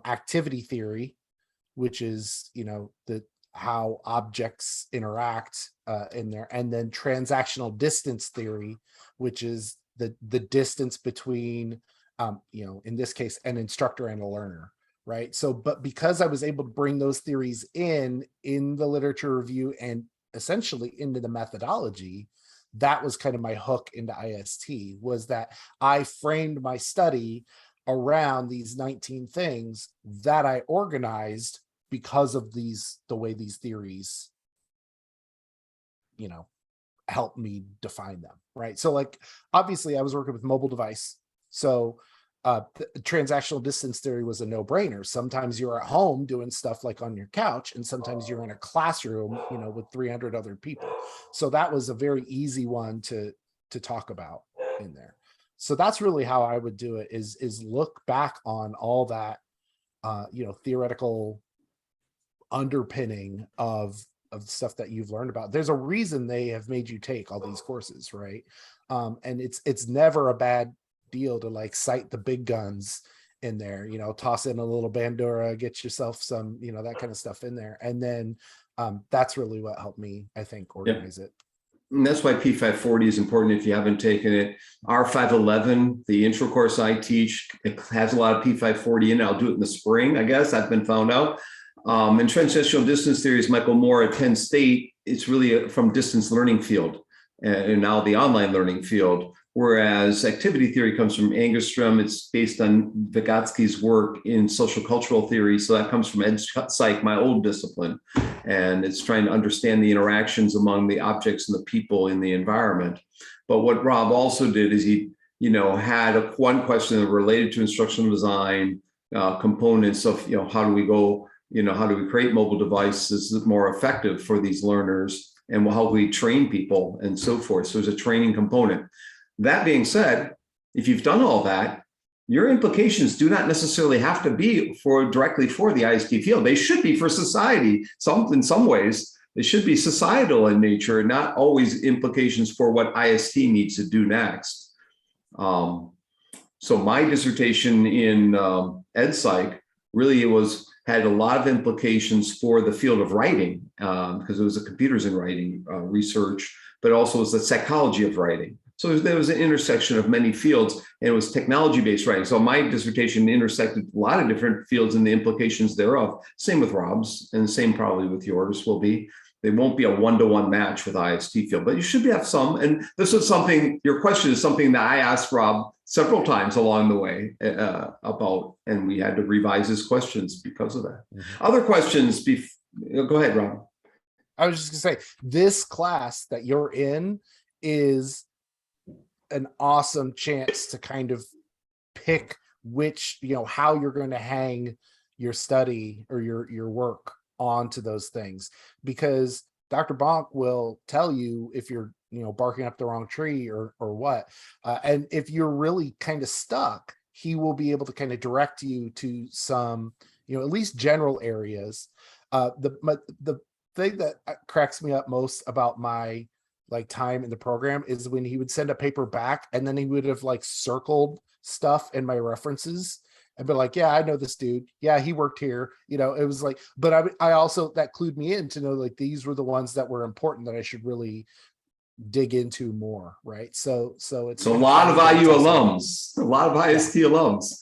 activity theory, which is, how objects interact in there, and then transactional distance theory, which is the distance between, in this case, an instructor and a learner, right? So, but because I was able to bring those theories in the literature review and essentially into the methodology, that was kind of my hook into IST, was that I framed my study around these 19 things that I organized because of the way these theories, help me define them, right? So like, obviously I was working with mobile device. So transactional distance theory was a no-brainer. Sometimes you're at home doing stuff like on your couch, and sometimes you're in a classroom, with 300 other people. So that was a very easy one to talk about in there. So that's really how I would do it, is look back on all that, theoretical underpinning of stuff that you've learned about. There's a reason they have made you take all these courses, right? And it's never a bad deal to like cite the big guns in there, toss in a little Bandura, get yourself some, that kind of stuff in there. And then that's really what helped me, I think, organize it. And that's why P540 is important if you haven't taken it. R511, the intro course I teach, it has a lot of P540 in it. I'll do it in the spring, I guess. I've been found out. And transitional distance theory is Michael Moore at Penn State. It's really from distance learning field and now the online learning field. Whereas activity theory comes from Angstrom. It's based on Vygotsky's work in social cultural theory. So that comes from Ed Psych, my old discipline. And it's trying to understand the interactions among the objects and the people in the environment. But what Rob also did is he, had one question that related to instructional design, components of, how do we go, how do we create mobile devices that are more effective for these learners, and how we train people and so forth. So there's a training component. That being said, if you've done all that, your implications do not necessarily have to be directly for the IST field. They should be for society. In some ways, they should be societal in nature, not always implications for what IST needs to do next. So my dissertation in Ed Psych really had a lot of implications for the field of writing, because it was a computers in writing research, but also was the psychology of writing. So there was an intersection of many fields, and it was technology-based writing. So my dissertation intersected a lot of different fields and the implications thereof. Same with Rob's, and the same probably with yours will be. They won't be a one-to-one match with IST field, but you should have some. And this was something, your question is something that I asked Rob several times along the way about, and we had to revise his questions because of that. Other questions, go ahead, Rob. I was just gonna say, this class that you're in is an awesome chance to kind of pick which, how you're going to hang your study or your work onto those things, because Dr. Bonk will tell you if you're, barking up the wrong tree or what. And if you're really kind of stuck, he will be able to kind of direct you to some, at least general areas. The thing that cracks me up most about my time in the program is when he would send a paper back and then he would have circled stuff in my references and be like, yeah, I know this dude. Yeah, he worked here. It was but I also, that clued me in to know these were the ones that were important that I should really dig into more. Right. So it's a lot of IU alums, a lot of IST alums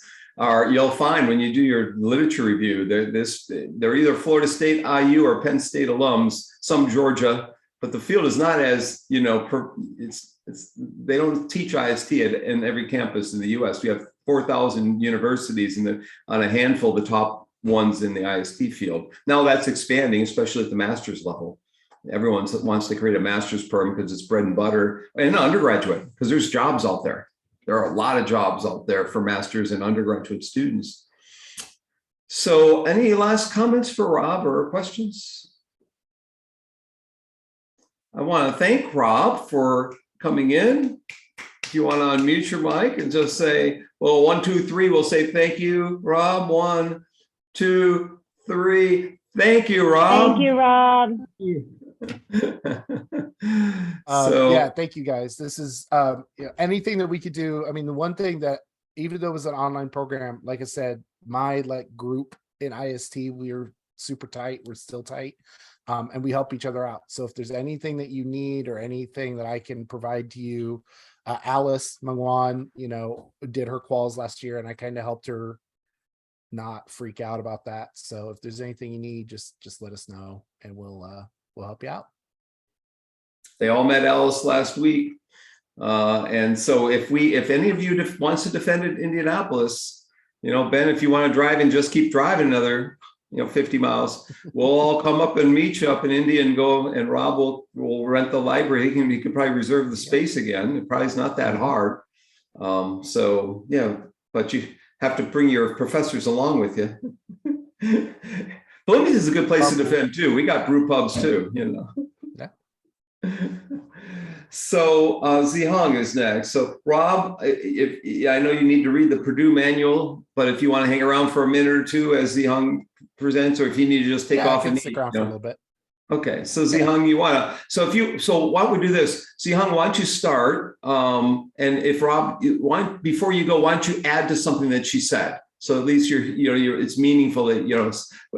you'll find when you do your literature review, they're either Florida State, IU, or Penn State alums, some Georgia. But the field is not as, they don't teach IST in every campus in the US. We have 4,000 universities on a handful of the top ones in the IST field. Now that's expanding, especially at the master's level. Everyone wants to create a master's program because it's bread and butter, and undergraduate, because there's jobs out there. There are a lot of jobs out there for master's and undergraduate students. So any last comments for Rob or questions? I want to thank Rob for coming in. If you want to unmute your mic and just say, well, 1, 2, 3, we'll say thank you, Rob. 1, 2, 3. Thank you, Rob. Thank you, Rob. So Yeah, thank you guys. This is anything that we could do. I mean, the one thing that even though it was an online program, like I said, my group in IST, we're super tight. We're still tight. And we help each other out. So if there's anything that you need or anything that I can provide to you, Alice Mangwan, did her quals last year, and I kind of helped her not freak out about that. So if there's anything you need, just let us know, and we'll help you out. they all met Alice last week. And so if any of you wants to defend Indianapolis, Ben, if you want to drive and just keep driving another 50 miles, we'll all come up and meet you up in Indy and go, and Rob will rent the library. He could probably reserve the space again. It probably is not that hard. So yeah, but you have to bring your professors along with you. Bloomington is a good place to defend too. We got brew pubs too, Yeah. So Zihang is next. So Rob, I know you need to read the Purdue manual, but if you want to hang around for a minute or two as Zihang presents, or if you need to just take off and and stick around for a little bit. Okay, so Zihang, you wanna, so why don't we do this? Zihang, why don't you start? And if Rob, before you go, why don't you add to something that she said? So at least it's meaningful that,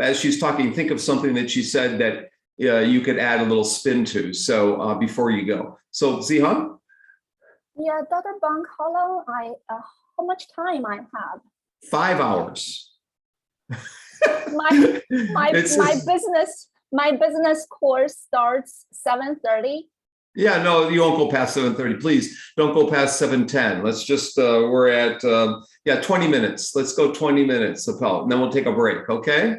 as she's talking, think of something that she said that you could add a little spin to. So before you go. So Zihang? Yeah, Dr. Bonk, how much time I have? 5 hours. My business course starts 7:30. Yeah, no, you won't go past 7:30. Please don't go past 7:10. Let's just, we're at, 20 minutes. Let's go 20 minutes, Appel, and then we'll take a break, okay?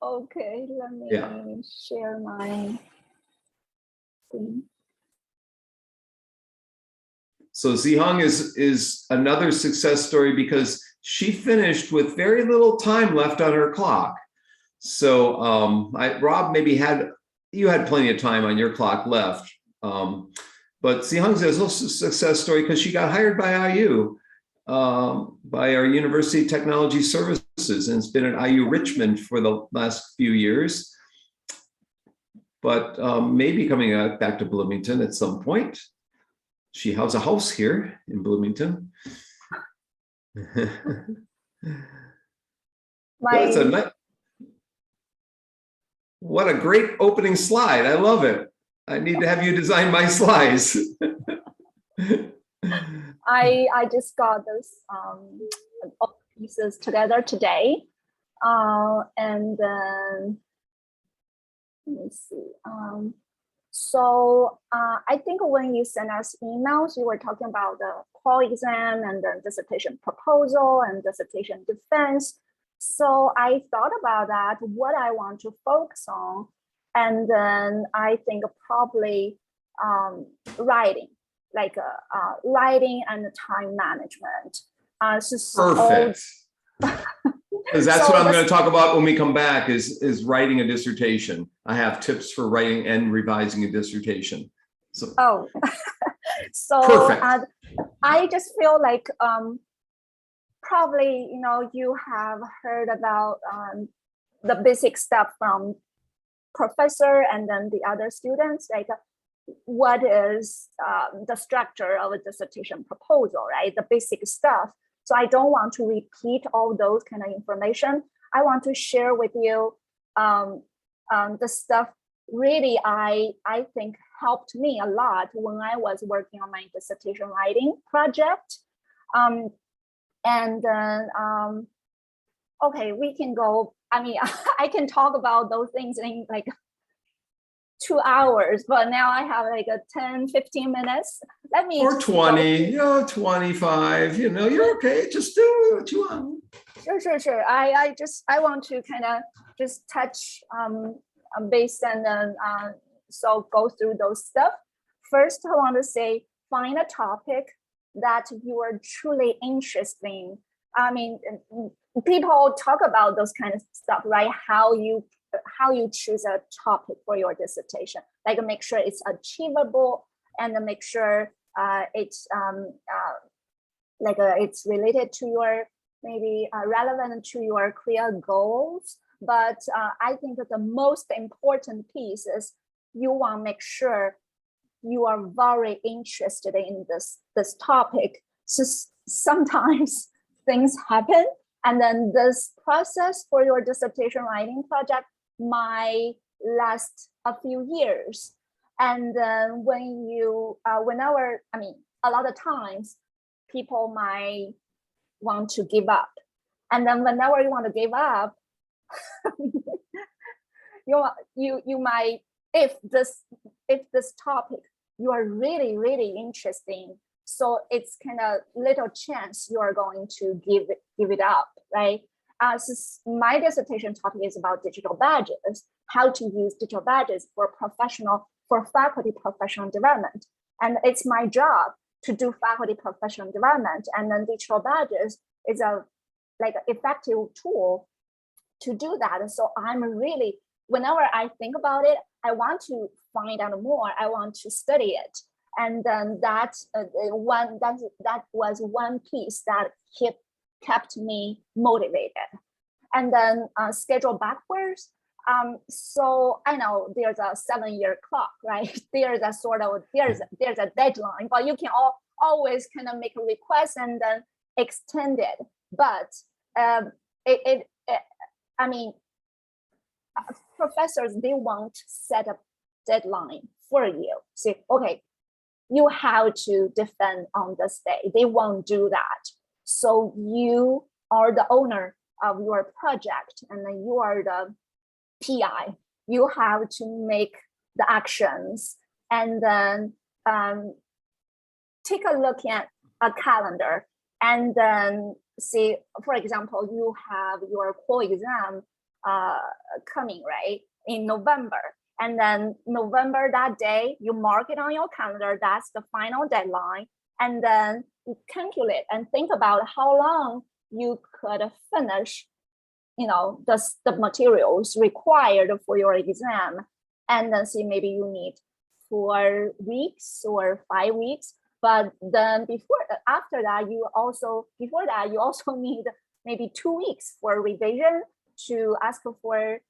Okay, let me share my screen. So Zihang is another success story because she finished with very little time left on her clock. So Rob, maybe you had plenty of time on your clock left. But Zihang's is also a success story because she got hired by IU, by our University Technology Services, and it's been at IU Richmond for the last few years. But maybe coming back to Bloomington at some point. She has a house here in Bloomington. What a great opening slide. I love it. I need to have you design my slides. I just got this all pieces together today. And then let me see. So I think when you send us emails, you were talking about the qual exam and the dissertation proposal and dissertation defense. So I thought about that, what I want to focus on. And then I think probably writing, writing and time management. Perfect. Because that's what I'm going to talk about when we come back is writing a dissertation. I have tips for writing and revising a dissertation. So, so perfect. I just feel like probably, you have heard about the basic stuff from professor and then the other students, like what is the structure of a dissertation proposal, right? The basic stuff. So I don't want to repeat all those kind of information. I want to share with you the stuff really I think helped me a lot when I was working on my dissertation writing project. And then, okay, we can go, I can talk about those things in 2 hours, but now I have 10-15 minutes. Let me or 20, 25, you're okay. Just do what you want. Sure. I want to kind of just touch base and then so go through those stuff. First, I want to say, find a topic that you are truly interested in. people talk about those kind of stuff, right? How you choose a topic for your dissertation, like make sure it's achievable and then make sure it's it's related to your maybe relevant to your clear goals. But I think that the most important piece is you want to make sure you are very interested in this topic. So sometimes things happen, and then this process for your dissertation writing project might last a few years. And then when you, whenever, I mean, a lot of times people might want to give up. And then whenever you want to give up, you might, if this topic you are really, really interested in, so it's kind of little chance you are going to give it up, right? So my dissertation topic is about digital badges, how to use digital badges for faculty professional development. And it's my job to do faculty professional development. And then digital badges is a effective tool to do that. And so I'm really, whenever I think about it, I want to find out more. I want to study it. And then that was one piece that kept me motivated. And then schedule backwards. So I know there's a 7-year clock, right? There's a deadline, but you can always kind of make a request and then extend it. But I mean, professors, they won't set a deadline for you. Say, okay, you have to defend on this day. They won't do that. So you are the owner of your project, and then you are the PI. You have to make the actions, and then take a look at a calendar, and then see, for example, you have your core exam coming, right, in November. And then November, that day, you mark it on your calendar. That's the final deadline. And then you calculate and think about how long you could finish, the materials required for your exam. And then see, maybe you need 4 weeks or 5 weeks. But then after that, you also need maybe 2 weeks for revision, to ask for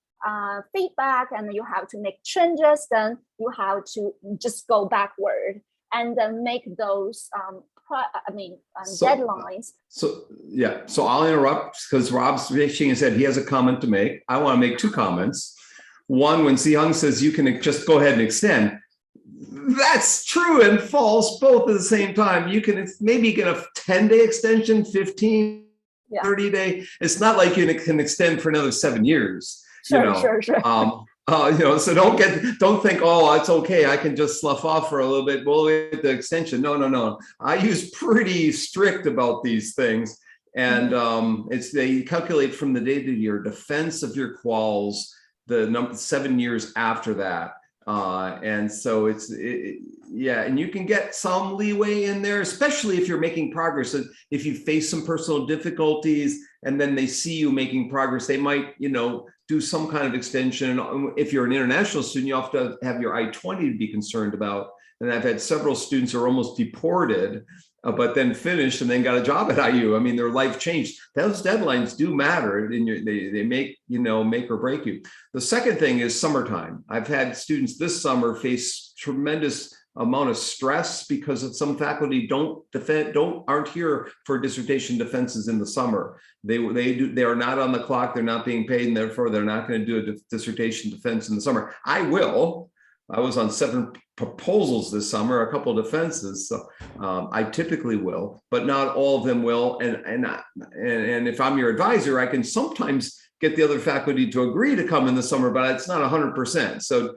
feedback, and you have to make changes. Then you have to just go backward and then make those deadlines. So I'll interrupt because Rob's shaking his head. He has a comment to make. I want to make 2 comments. One, when Zihang says you can just go ahead and extend, that's true and false both at the same time. You can maybe get a 10-day extension, 15, 30-day. It's not like you can extend for another 7 years. Sure. So don't think, oh, it's okay, I can just slough off for a little bit. We'll get the extension. No. I use pretty strict about these things, and they calculate from the date of your defense of your quals, the number 7 years after that. And so and you can get some leeway in there, especially if you're making progress. If you face some personal difficulties and then they see you making progress, they might, do some kind of extension. If you're an international student, you have to have your I-20 to be concerned about. And I've had several students who are almost deported, but then finished and then got a job at IU. I mean, their life changed. Those deadlines do matter, and they make, make or break you. The second thing is summertime. I've had students this summer face tremendous amount of stress because some faculty aren't here for dissertation defenses in the summer. They are not on the clock. They're not being paid, and therefore they're not going to do a dissertation defense in the summer. I was on 7 proposals this summer, a couple of defenses, so I typically will, but not all of them will. And if I'm your advisor, I can sometimes get the other faculty to agree to come in the summer, but it's not 100%. So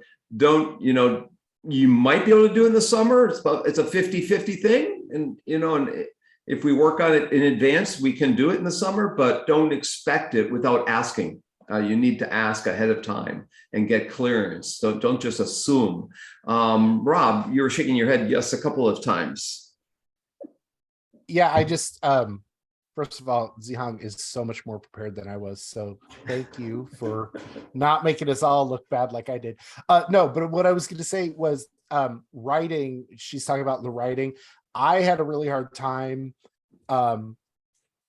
you might be able to do in the summer. It's a 50-50 thing, and and if we work on it in advance, we can do it in the summer, but don't expect it without asking. You need to ask ahead of time and get clearance. So don't just assume. Rob, you were shaking your head yes a couple of times. Yeah, I just First of all, Zihang is so much more prepared than I was. So thank you for not making us all look bad like I did. No, but what I was going to say was writing. She's talking about the writing. I had a really hard time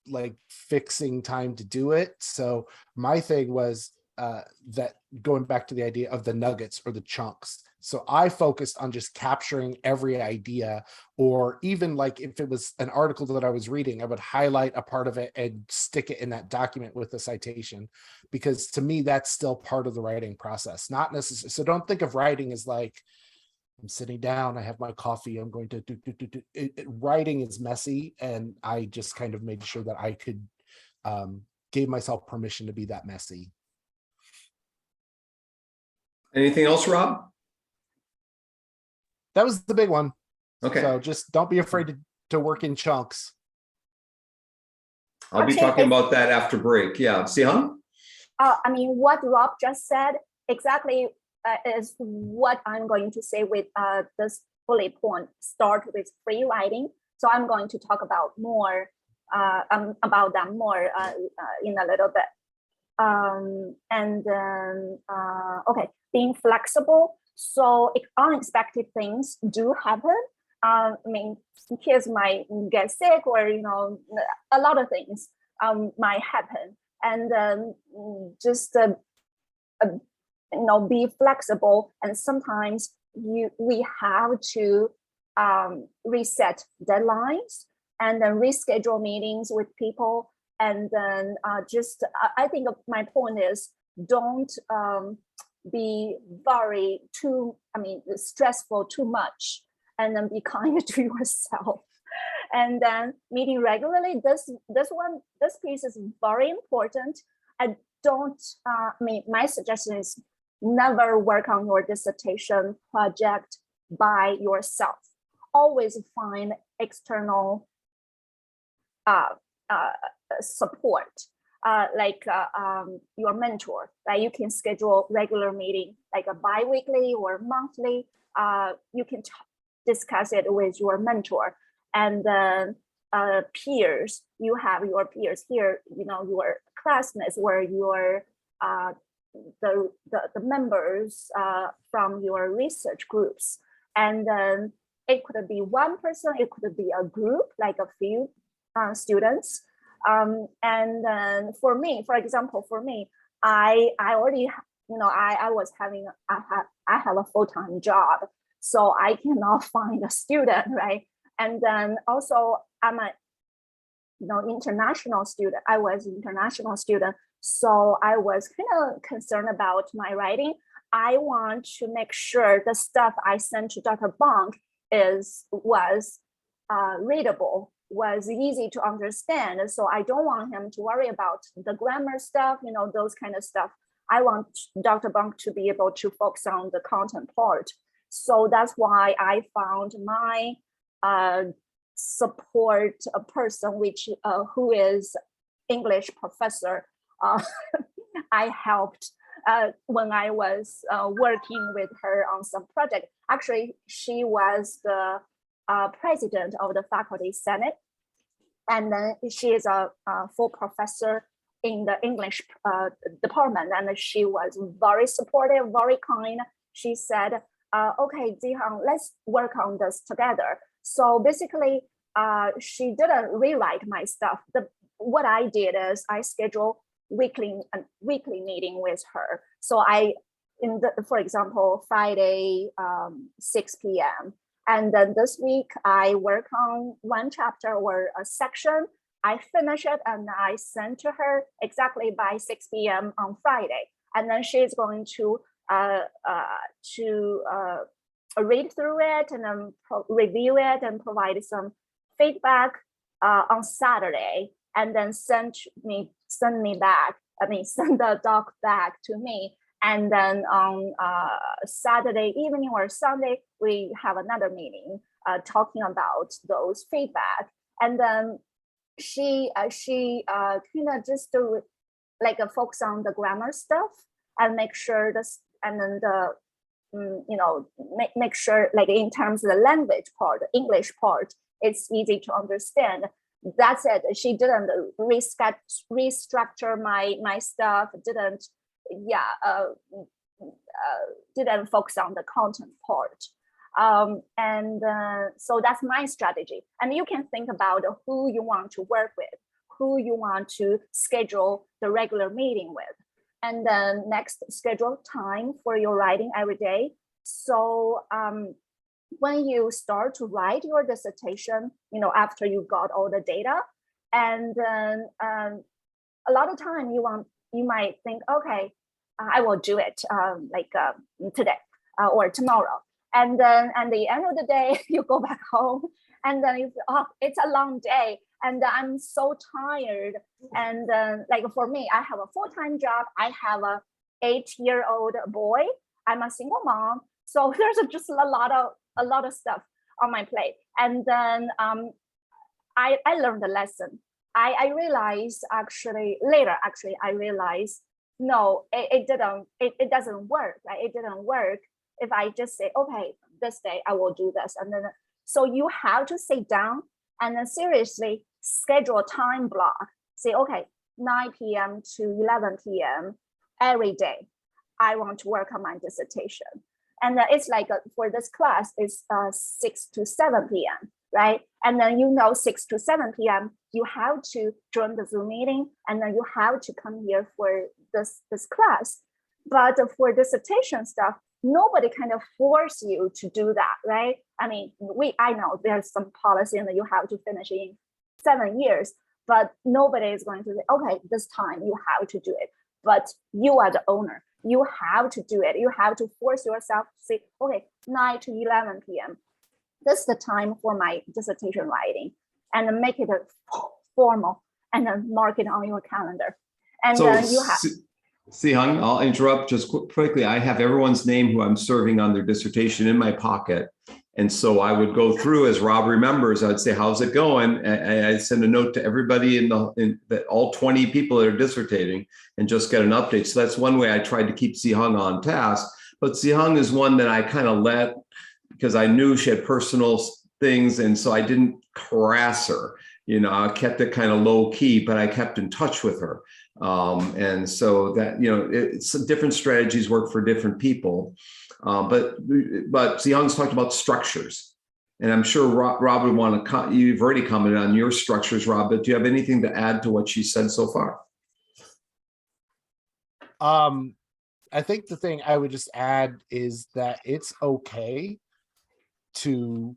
like fixing time to do it. So my thing was that going back to the idea of the nuggets or the chunks. So I focused on just capturing every idea, or even like if it was an article that I was reading, I would highlight a part of it and stick it in that document with the citation, because to me, that's still part of the writing process, not necessarily. So don't think of writing as like, I'm sitting down, I have my coffee, I'm going to do. Writing is messy, and I just kind of made sure that I could gave myself permission to be that messy. Anything else, Rob? That was the big one. Okay. So just don't be afraid to work in chunks. I'll be talking about that after break. Yeah. Zihang? I mean, what Rob just said exactly is what I'm going to say with this bullet point, start with free writing. So I'm going to talk about more about that more in a little bit. And then, okay, being flexible. So if unexpected things do happen, I mean, kids might get sick, or, you know, a lot of things might happen. And just, you know, be flexible. And sometimes we have to reset deadlines and then reschedule meetings with people. And then just, I think my point is, don't be very stressful too much, and then be kind to yourself. And then meeting regularly, this piece is very important. I don't, my suggestion is never work on your dissertation project by yourself. Always find external support, like your mentor, right? You can schedule regular meeting, like a bi-weekly or monthly. You can discuss it with your mentor. And then peers, you have your peers here, you know, your classmates, where your the members from your research groups. And then it could be one person, it could be a group, like a few students. And then for me, for example, I already, you know, I have a full-time job, so I cannot find a student, right? And then also I'm a, you know, international student. I was an international student, so I was kind of concerned about my writing. I want to make sure the stuff I sent to Dr. Bonk was readable, was easy to understand. So I don't want him to worry about the grammar stuff, you know, those kind of stuff. I want Dr. Bonk to be able to focus on the content part. So that's why I found my support person, which who is English professor. I helped when I was working with her on some project. Actually, she was the president of the faculty senate, and then she is a full professor in the English department, and she was very supportive, very kind. She said, okay, Zihang, let's work on this together. So basically, she didn't rewrite my stuff. What I did is I scheduled weekly meeting with her. So for example, Friday, 6 p.m. And then this week I work on one chapter or a section. I finish it and I send to her exactly by 6 p.m. on Friday. And then she's going to read through it and then review it and provide some feedback on Saturday, and then send the doc back to me. And then on Saturday evening or Sunday, we have another meeting talking about those feedback. And then she kind of just do like a focus on the grammar stuff and make sure this, and then the you know, make sure, like in terms of the language part, the English part, it's easy to understand. that's it. She didn't restructure my stuff, didn't, didn't focus on the content part. So that's my strategy. And you can think about who you want to work with, who you want to schedule the regular meeting with. And then next, schedule time for your writing every day. So when you start to write your dissertation, after you got all the data, and then a lot of time you might think, okay, I will do it today or tomorrow. And then at the end of the day, you go back home and then you feel, oh, it's a long day and I'm so tired. And for me, I have a full-time job. I have a 8-year-old boy. I'm a single mom. So there's just a lot of stuff on my plate. And then I learned a lesson. I realized later, I realized, no, it doesn't work. Right? It didn't work if I just say, okay, this day I will do this. And then, so you have to sit down and then seriously schedule a time block. Say, okay, 9 p.m. to 11 p.m. every day, I want to work on my dissertation. And it's for this class, it's 6 to 7 p.m., right? And then 6 to 7 p.m., you have to join the Zoom meeting, and then you have to come here for this class. But for dissertation stuff, nobody kind of force you to do that, right? I mean, I know there's some policy and that you have to finish in 7 years, but nobody is going to say, okay, this time you have to do it. But you are the owner. You have to do it. You have to force yourself to say, okay, 9 to 11 p.m. This is the time for my dissertation writing, and then make it formal, and then mark it on your calendar. And so, then you have. Zihang, I'll interrupt just quickly. I have everyone's name who I'm serving on their dissertation in my pocket. And so I would go through, as Rob remembers, I'd say, how's it going? And I'd send a note to everybody in all 20 people that are dissertating and just get an update. So that's one way I tried to keep Zihang on task. But Zihang is one that I kind of let, because I knew she had personal things. And so I didn't harass her. I kept it kind of low key, but I kept in touch with her. And so that, it's different strategies work for different people. But Zihang's talked about structures, and I'm sure Rob would want to, you've already commented on your structures, Rob, but do you have anything to add to what she said so far? I think the thing I would just add is that it's okay to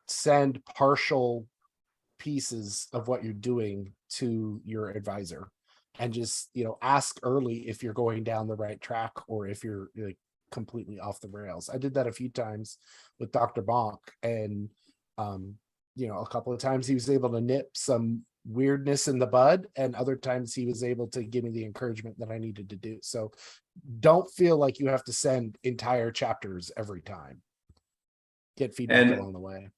send partial pieces of what you're doing to your advisor, and just ask early if you're going down the right track or if you're completely off the rails. I did that a few times with Dr. Bonk, and a couple of times he was able to nip some weirdness in the bud, and other times he was able to give me the encouragement that I needed to do. So don't feel like you have to send entire chapters every time. Get feedback along the way.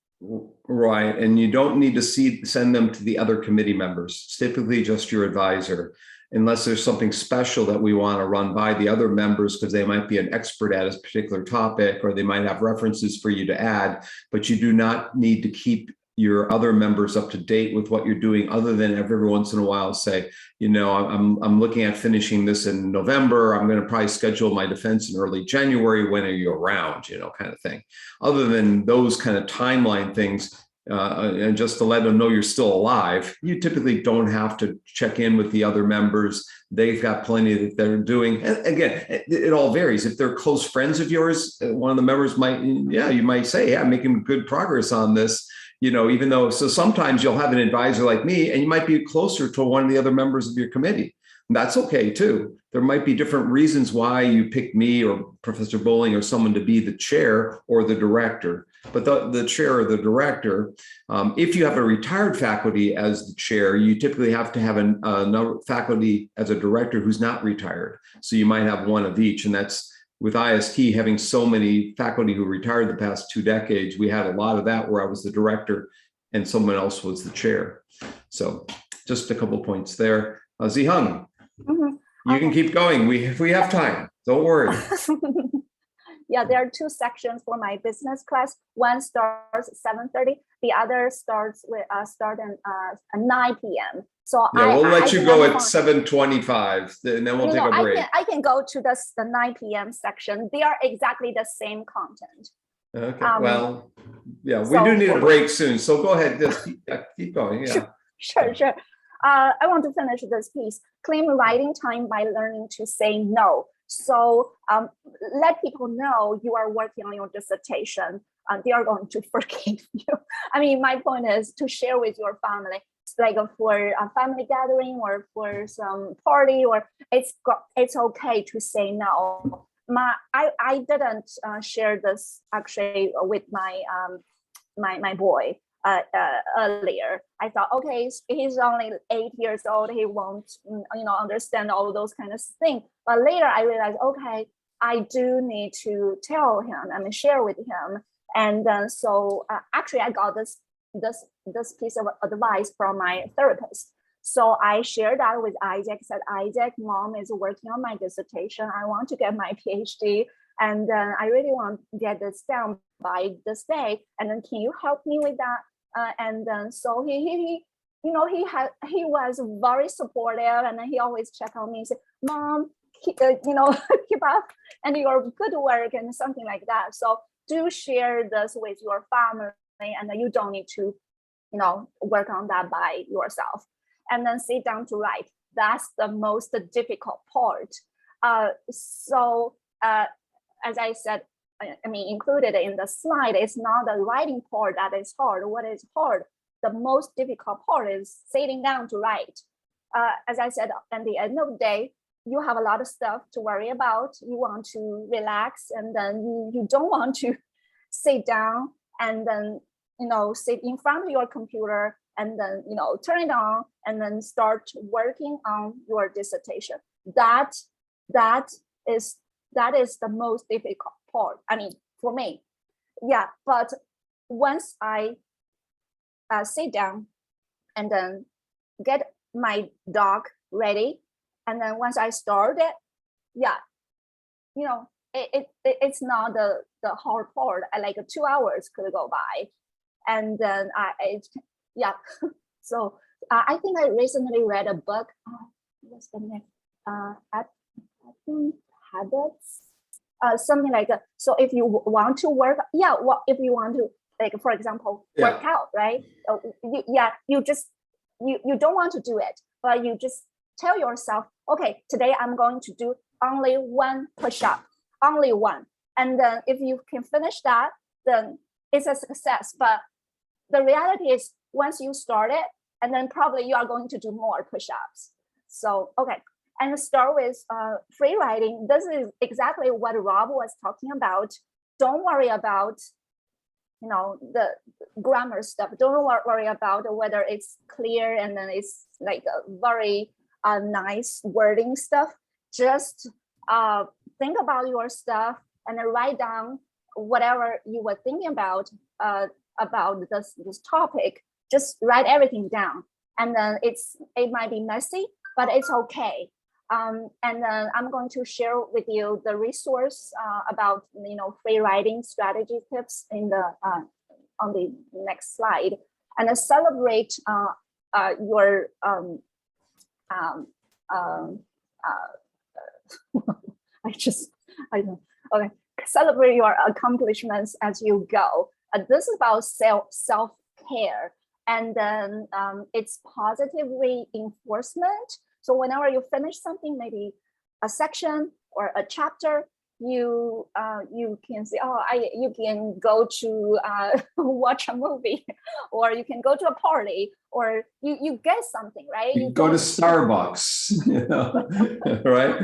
Right. And you don't need to send them to the other committee members. It's typically just your advisor, unless there's something special that we want to run by the other members, because they might be an expert at a particular topic, or they might have references for you to add, but you do not need to keep your other members up to date with what you're doing, other than every once in a while say, I'm looking at finishing this in November. I'm going to probably schedule my defense in early January. When are you around? Kind of thing. Other than those kind of timeline things, and just to let them know you're still alive, you typically don't have to check in with the other members. They've got plenty that they're doing. And again, it all varies. If they're close friends of yours, one of the members you might say, yeah, I'm making good progress on this. Even though, so sometimes you'll have an advisor like me, and you might be closer to one of the other members of your committee. And that's okay too. There might be different reasons why you pick me or Professor Bowling or someone to be the chair or the director. But the chair or the director, if you have a retired faculty as the chair, you typically have to have another faculty as a director who's not retired. So you might have one of each, and that's, with IST having so many faculty who retired the past 2 decades, we had a lot of that where I was the director and someone else was the chair. So just a couple points there. Zihang, you can keep going. We have time. Don't worry. Yeah, there are two sections for my business class. One starts at 7:30. The other starts with start at 9 p.m. So Yeah, we'll let you go at I'm 7:25, and then we'll you take know, a break. I can go to the 9 p.m. section. They are exactly the same content. Okay, well, yeah, we so- do need a break soon, so go ahead, just keep going, yeah. Sure. I want to finish this piece. Claim writing time by learning to say no. So let people know you are working on your dissertation. They are going to forgive you. I mean, my point is to share with your family, like for a family gathering or for some party, or it's okay to say no. I didn't share this actually with my boy earlier. I thought, okay, he's only 8 years old. He won't, understand all those kind of things. But later I realized, okay, I do need to tell him and share with him. And then so actually I got this piece of advice from my therapist. So I shared that with Isaac. Said, Isaac, mom is working on my dissertation. I want to get my PhD. And then I really want to get this down by this day. And then can you help me with that? And then so he was very supportive, and then he always check on me and say, Mom, keep up and your good work and something like that. So do share this with your family, and then you don't need to, work on that by yourself. And then sit down to write. That's the most difficult part. As I said, included in the slide, it's not the writing part that is hard. What is hard? The most difficult part is sitting down to write. As I said, at the end of the day, you have a lot of stuff to worry about. You want to relax, and then you don't want to sit down and then, sit in front of your computer and then, turn it on and then start working on your dissertation. That is the most difficult part. I mean, for me, yeah. But once I sit down and then get my dog ready, and then once I start it, yeah, it's not the hard part. I like 2 hours could go by, and then yeah. So I think I recently read a book. What's the name? Habits. Something like that. So if you want to work, if you want to, like, for example, work out, right? You don't want to do it, but you just tell yourself, okay, today I'm going to do only 1 push-up, only 1. And then if you can finish that, then it's a success. But the reality is, once you start it, and then probably you are going to do more push-ups. So, okay. And start with free writing. This is exactly what Rob was talking about. Don't worry about, the grammar stuff. Don't worry about whether it's clear and then it's like a very nice wording stuff. Just think about your stuff and then write down whatever you were thinking about this topic. Just write everything down. And then it might be messy, but it's okay. And then I'm going to share with you the resource about free writing strategy tips in the on the next slide, and celebrate your okay, celebrate your accomplishments as you go. This is about self-care, and then it's positive reinforcement. So whenever you finish something, maybe a section or a chapter, you can say, you can go to watch a movie, or you can go to a party, or you get something, right? You go to Starbucks, right?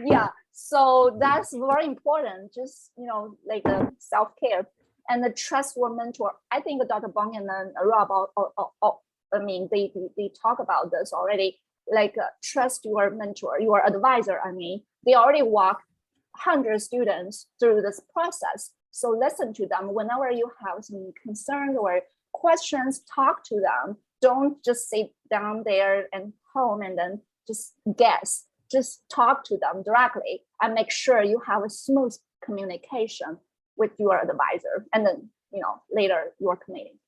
Yeah, so that's very important. Just like the self-care and the trust your mentor. I think Dr. Bonk and Rob, they talk about this already. Like trust your mentor, your advisor. They already walk 100 students through this process. So listen to them whenever you have some concerns or questions. Talk to them. Don't just sit down there and home and then just guess. Just talk to them directly and make sure you have a smooth communication with your advisor, and then later your committee.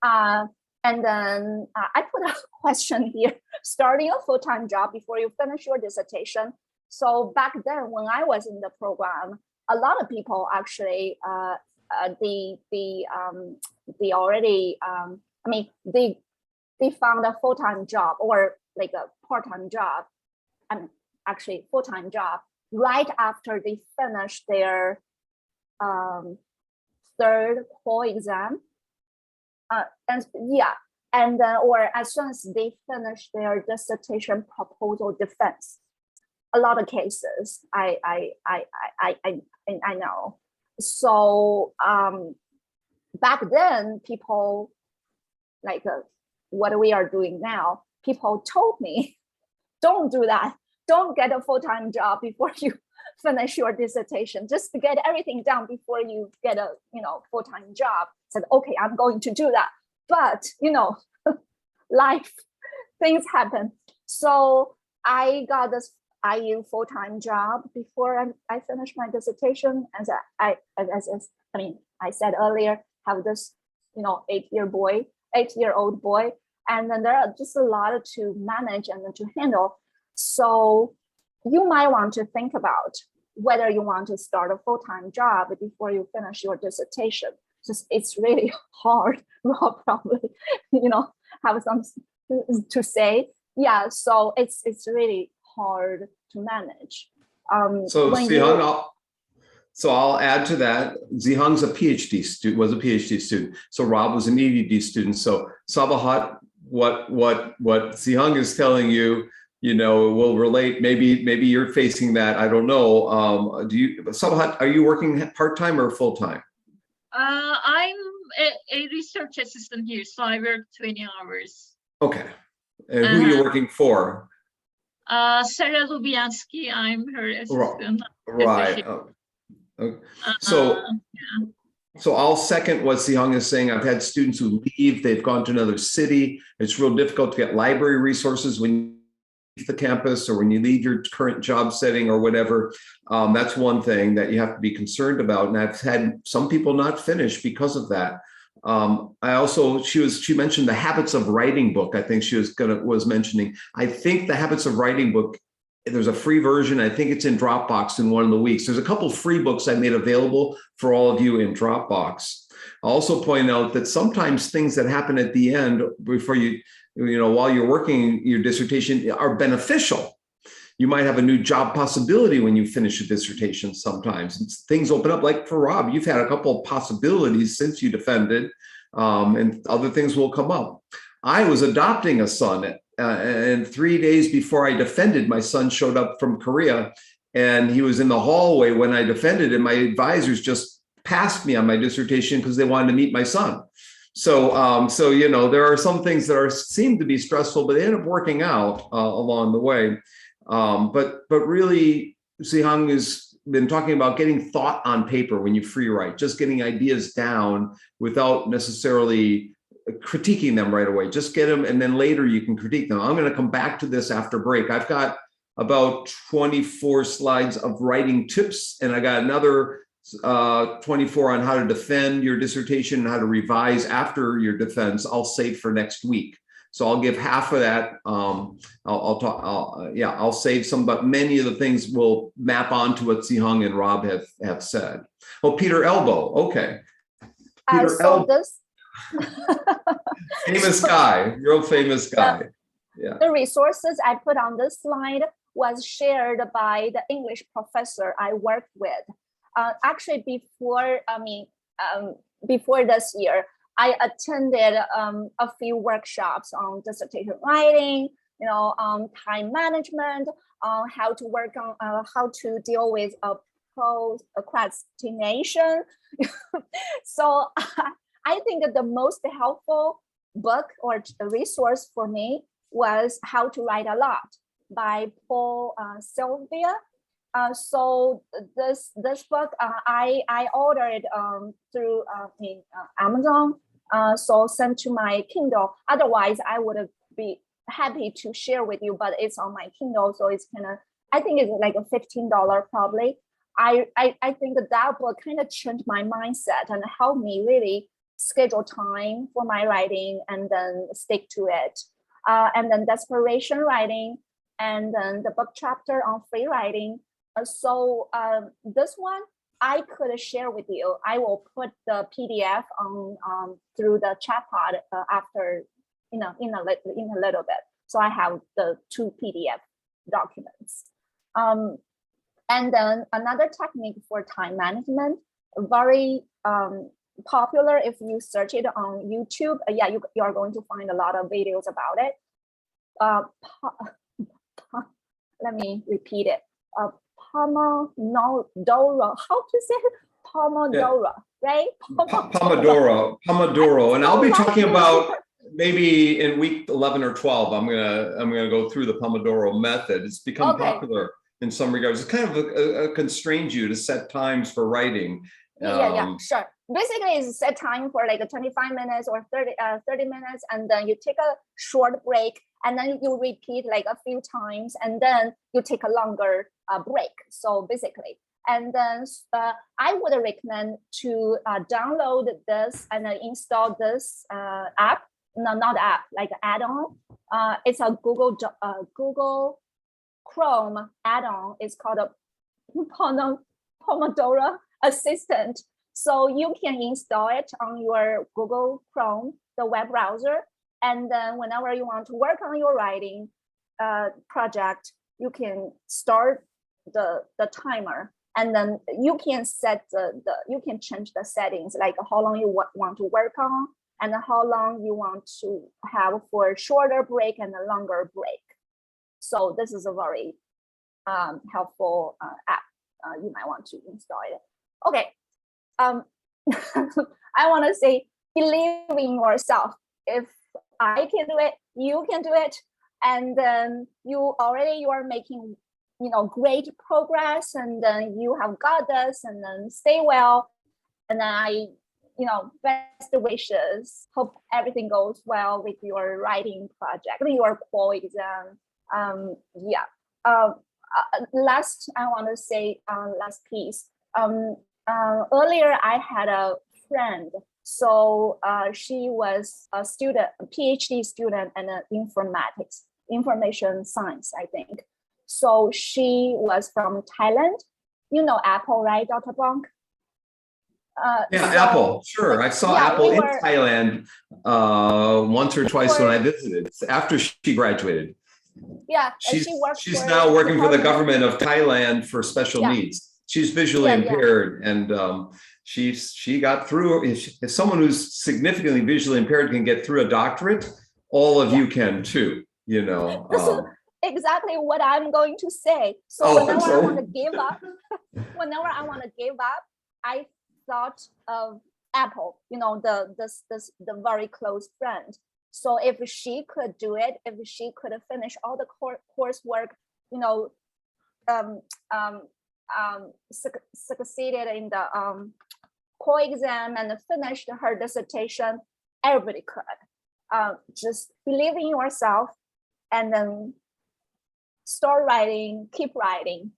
And then I put a question here: starting a full-time job before you finish your dissertation. So back then, when I was in the program, a lot of people actually they already they found a full-time job or like a part-time job, and actually full-time job right after they finish their third core exam. And then or as soon as they finish their dissertation proposal defense. A lot of cases I know. So back then, people like what we are doing now, people told me, don't do that. Don't get a full-time job before you finish your dissertation. Just get everything done before you get a full-time job. Said, okay, I'm going to do that. But life, things happen. So I got this IU full-time job before I finished my dissertation. As I said earlier, have this 8-year-old boy, and then there are just a lot to manage and to handle. So you might want to think about whether you want to start a full-time job before you finish your dissertation. Just it's really hard. Rob probably have something to say. Yeah, so it's really hard to manage. So Zihang, I'll add to that. Zihang's a PhD student, was a PhD student. So Rob was an EDD student. So Sabahat, what Zihang is telling you, will relate. Maybe you're facing that. I don't know. Sabahat, are you working part-time or full-time? I'm a research assistant here, so I work 20 hours. Okay. And who are you working for? Sarah Lubianski, I'm her assistant. Right. So I'll second what Zihang is saying. I've had students who leave, they've gone to another city. It's real difficult to get library resources when you leave the campus or when you leave your current job setting or whatever. That's one thing that you have to be concerned about. And I've had some people not finish because of that. She mentioned the Habits of Writing book. I think she was mentioning. I think the Habits of Writing book, there's a free version. I think it's in Dropbox in one of the weeks. There's a couple free books I made available for all of you in Dropbox. I'll also point out that sometimes things that happen at the end before while you're working your dissertation are beneficial. You might have a new job possibility when you finish a dissertation sometimes. Things open up, like for Rob, you've had a couple of possibilities since you defended, and other things will come up. I was adopting a son, and 3 days before I defended, my son showed up from Korea, and he was in the hallway when I defended, and my advisors just passed me on my dissertation because they wanted to meet my son. So there are some things that seem to be stressful, but they end up working out along the way. But really, Zihang has been talking about getting thought on paper when you free write, just getting ideas down without necessarily critiquing them right away. Just get them, and then later you can critique them. I'm going to come back to this after break. I've got about 24 slides of writing tips, and I got another 24 on how to defend your dissertation and how to revise after your defense. I'll save for next week. So I'll give half of that. I'll save some, but many of the things will map onto what Zihang and Rob have said. Oh, Peter Elbow. Okay. Peter Elbow. Famous guy, real famous guy. Yeah. The resources I put on this slide was shared by the English professor I worked with. Actually, before this year, I attended a few workshops on dissertation writing, time management, how to work on how to deal with procrastination. So I think that the most helpful book or resource for me was How to Write a Lot by Paul Sylvia. So this book I ordered through Amazon, so sent to my Kindle. Otherwise, I would be happy to share with you, but it's on my Kindle, so it's I think it's like a $15 probably. I think that book kind of changed my mindset and helped me really schedule time for my writing and then stick to it. And then desperation writing, and then the book chapter on free writing. So this one I could share with you. I will put the PDF on through the chat pod after, in a little bit. So I have the 2 PDF documents. And then another technique for time management, very popular if you search it on YouTube. You are going to find a lot of videos about it. Let me repeat it. Pomodoro. How to say it? Pomodoro, right? Pomodoro. And I'll be talking about maybe in week 11 or 12. I'm gonna go through the Pomodoro method. It's become popular in some regards. It kind of constrains you to set times for writing. Sure. Basically, it's set time for like 25 minutes or 30 minutes, and then you take a short break, and then you repeat like a few times, and then you take a longer break. So basically, and then I would recommend to download this and install this app. No, not app, like add-on. It's a Google Chrome add-on. It's called a Pomodoro Assistant. So you can install it on your Google Chrome, the web browser, and then whenever you want to work on your writing project, you can start the timer, and then you can set you can change the settings, like how long you want to work on, and how long you want to have for a shorter break and a longer break. So this is a very helpful app. You might want to install it. Okay. I want to say, believe in yourself. If I can do it, you can do it. And then you are making, great progress, and then you have got this, and then stay well. And then best wishes. Hope everything goes well with your writing project, your core exam. Last, I want to say, last piece. Earlier, I had a friend. So she was a PhD student in information science, I think. So she was from Thailand. You know Apple, right, Dr. Bonk? Apple, sure. I saw Apple in Thailand once or twice when I visited after she graduated. Yeah, she's now working for the government of Thailand for special needs. She's visually impaired, and she got through. If someone who's significantly visually impaired can get through a doctorate, all of you can too. This is exactly what I'm going to say. So whenever I want to give up, I thought of Apple. The very close friend. So if she could do it, if she could finish all the coursework, succeeded in the core exam and finished her dissertation, everybody could. Just believe in yourself, and then start writing, keep writing.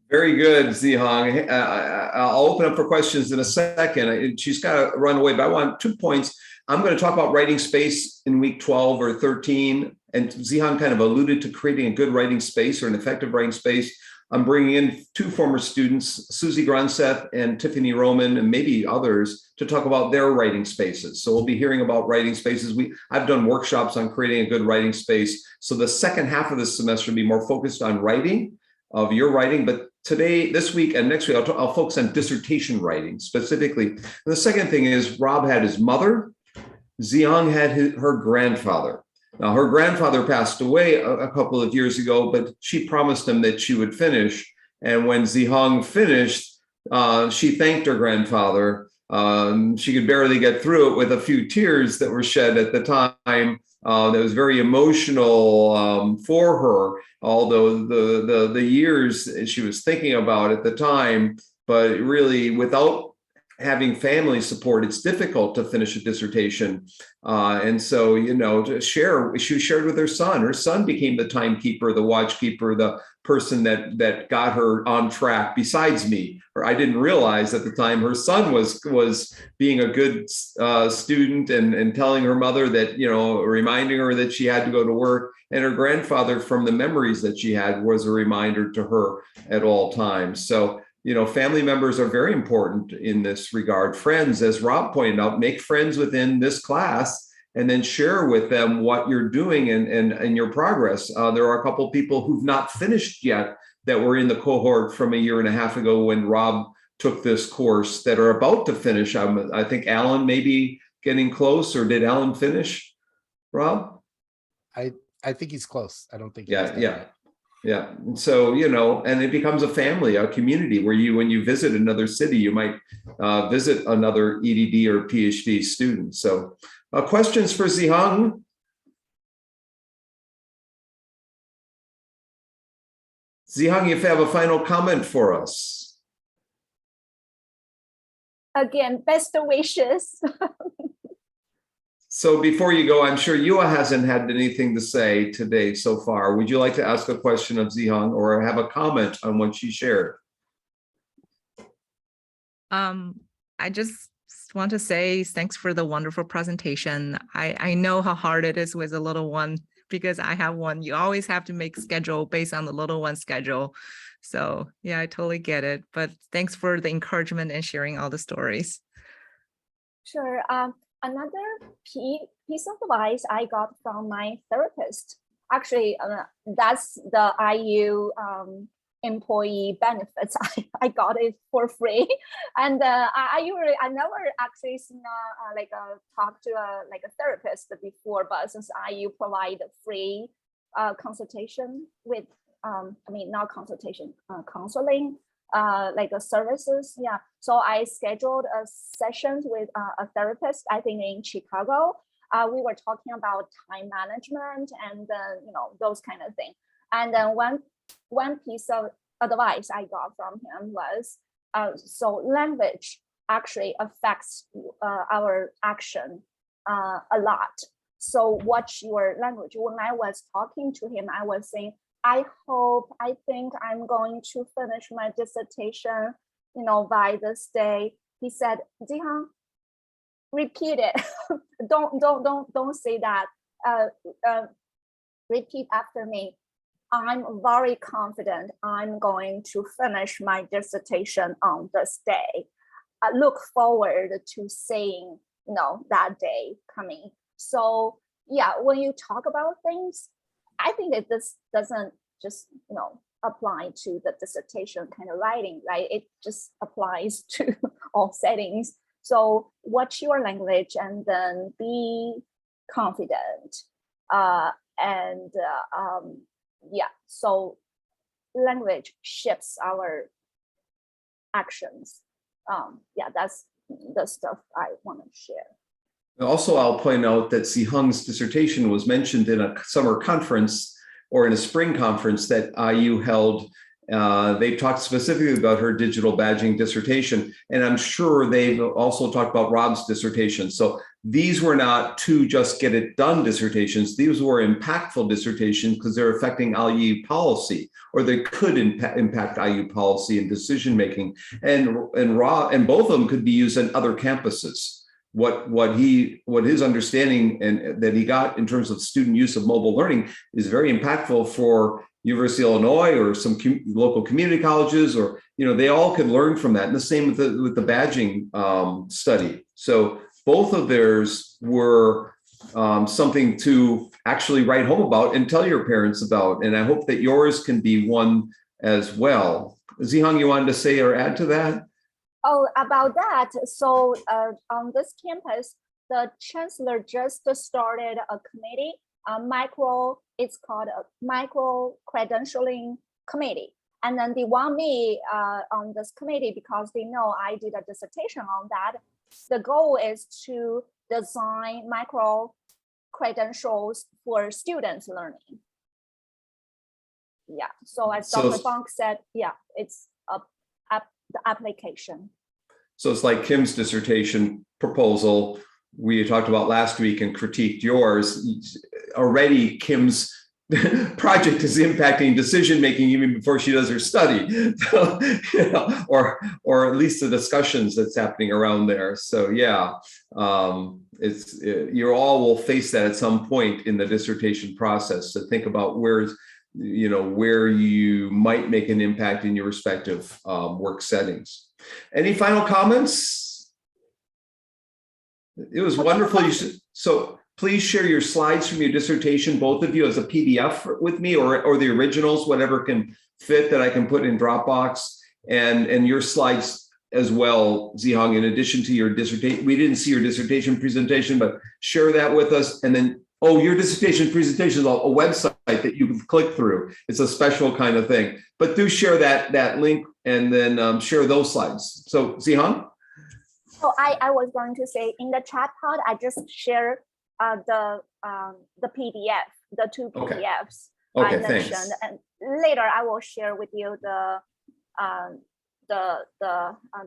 Very good, Zihang. I'll open up for questions in a second. She's got to run away, but I want 2 points. I'm going to talk about writing space in week 12 or 13, and Zihang kind of alluded to creating a good writing space or an effective writing space. I'm bringing in 2 former students, Susie Gronseth and Tiffany Roman, and maybe others, to talk about their writing spaces. So we'll be hearing about writing spaces. I've done workshops on creating a good writing space. So the second half of this semester will be more focused on writing, of your writing, but today, this week, and next week, I'll focus on dissertation writing specifically. And the second thing is, Rob had his mother, Zihang had her grandfather. Now, her grandfather passed away a couple of years ago, but she promised him that she would finish. And when Zihang finished, she thanked her grandfather. She could barely get through it with a few tears that were shed at the time. That was very emotional for her, although the years she was thinking about at the time, but really without having family support, it's difficult to finish a dissertation. And so, to share, she shared with her son. Her son became the timekeeper, the watchkeeper, the person that got her on track besides me. Or I didn't realize at the time her son was being a good student and telling her mother that, reminding her that she had to go to work. And her grandfather, from the memories that she had, was a reminder to her at all times. So, family members are very important in this regard. Friends, as Rob pointed out, make friends within this class and then share with them what you're doing and your progress. There are a couple of people who've not finished yet that were in the cohort from a year and a half ago when Rob took this course that are about to finish. I think Alan may be getting close, or did Alan finish, Rob? I think he's close. I don't think. Yeah. And so, and it becomes a family, a community where when you visit another city, you might visit another EDD or PhD student. So questions for Zihang? Zihang, if you have a final comment for us. Again, best wishes. So before you go, I'm sure Yua hasn't had anything to say today so far. Would you like to ask a question of Zihang or have a comment on what she shared? I just want to say thanks for the wonderful presentation. I know how hard it is with a little one because I have one. You always have to make schedule based on the little one's schedule. So yeah, I totally get it. But thanks for the encouragement and sharing all the stories. Sure. Another piece of advice I got from my therapist, actually, that's the IU employee benefits. I got it for free, and I never actually talked to a therapist before, but since IU provide free consultation with not consultation, counseling. Services. Yeah. So I scheduled a session with a therapist, I think in Chicago. We were talking about time management and those kind of things. And then one piece of advice I got from him was, so language actually affects our action a lot. So watch your language. When I was talking to him, I was saying, I think I'm going to finish my dissertation, by this day. He said, Zihang, repeat it. don't say that. Repeat after me. I'm very confident I'm going to finish my dissertation on this day. I look forward to seeing, that day coming. So yeah, when you talk about things, I think that this doesn't just, apply to the dissertation kind of writing, right? It just applies to all settings. So watch your language and then be confident. So language shapes our actions. That's the stuff I want to share. Also, I'll point out that Zihang's dissertation was mentioned in a summer conference or in a spring conference that IU held. They talked specifically about her digital badging dissertation, and I'm sure they've also talked about Rob's dissertation. So these were not two just get it done dissertations. These were impactful dissertations because they're affecting IU policy, or they could impact IU policy and decision making. And both of them could be used in other campuses. What his understanding and that he got in terms of student use of mobile learning is very impactful for University of Illinois or some local community colleges, or they all could learn from that. And the same with the badging study. So both of theirs were something to actually write home about and tell your parents about. And I hope that yours can be one as well. Zihang, you wanted to say or add to that? Oh, about that. So on this campus, the chancellor just started a committee, it's called a micro credentialing committee. And then they want me on this committee because they know I did a dissertation on that. The goal is to design micro credentials for students learning. Yeah, so as Dr. Bonk said, yeah, it's the application. So it's like Kim's dissertation proposal we talked about last week and critiqued yours. Already Kim's project is impacting decision making even before she does her study. So, you know, or at least the discussions that's happening around there. So yeah, you all will face that at some point in the dissertation process, to think about where you might make an impact in your respective work settings. Any final comments? It was wonderful. So please share your slides from your dissertation, both of you, as a PDF with me, or the originals, whatever can fit, that I can put in Dropbox, and your slides as well, Zihang, in addition to your dissertation. We didn't see your dissertation presentation, but share that with us. And then, your dissertation presentation is a website that you can click through. It's a special kind of thing, but do share that link, and then share those slides. So Zihang? So I was going to say, in the chat pod, I just shared the PDF, the two PDFs I mentioned, thanks. and later I will share with you the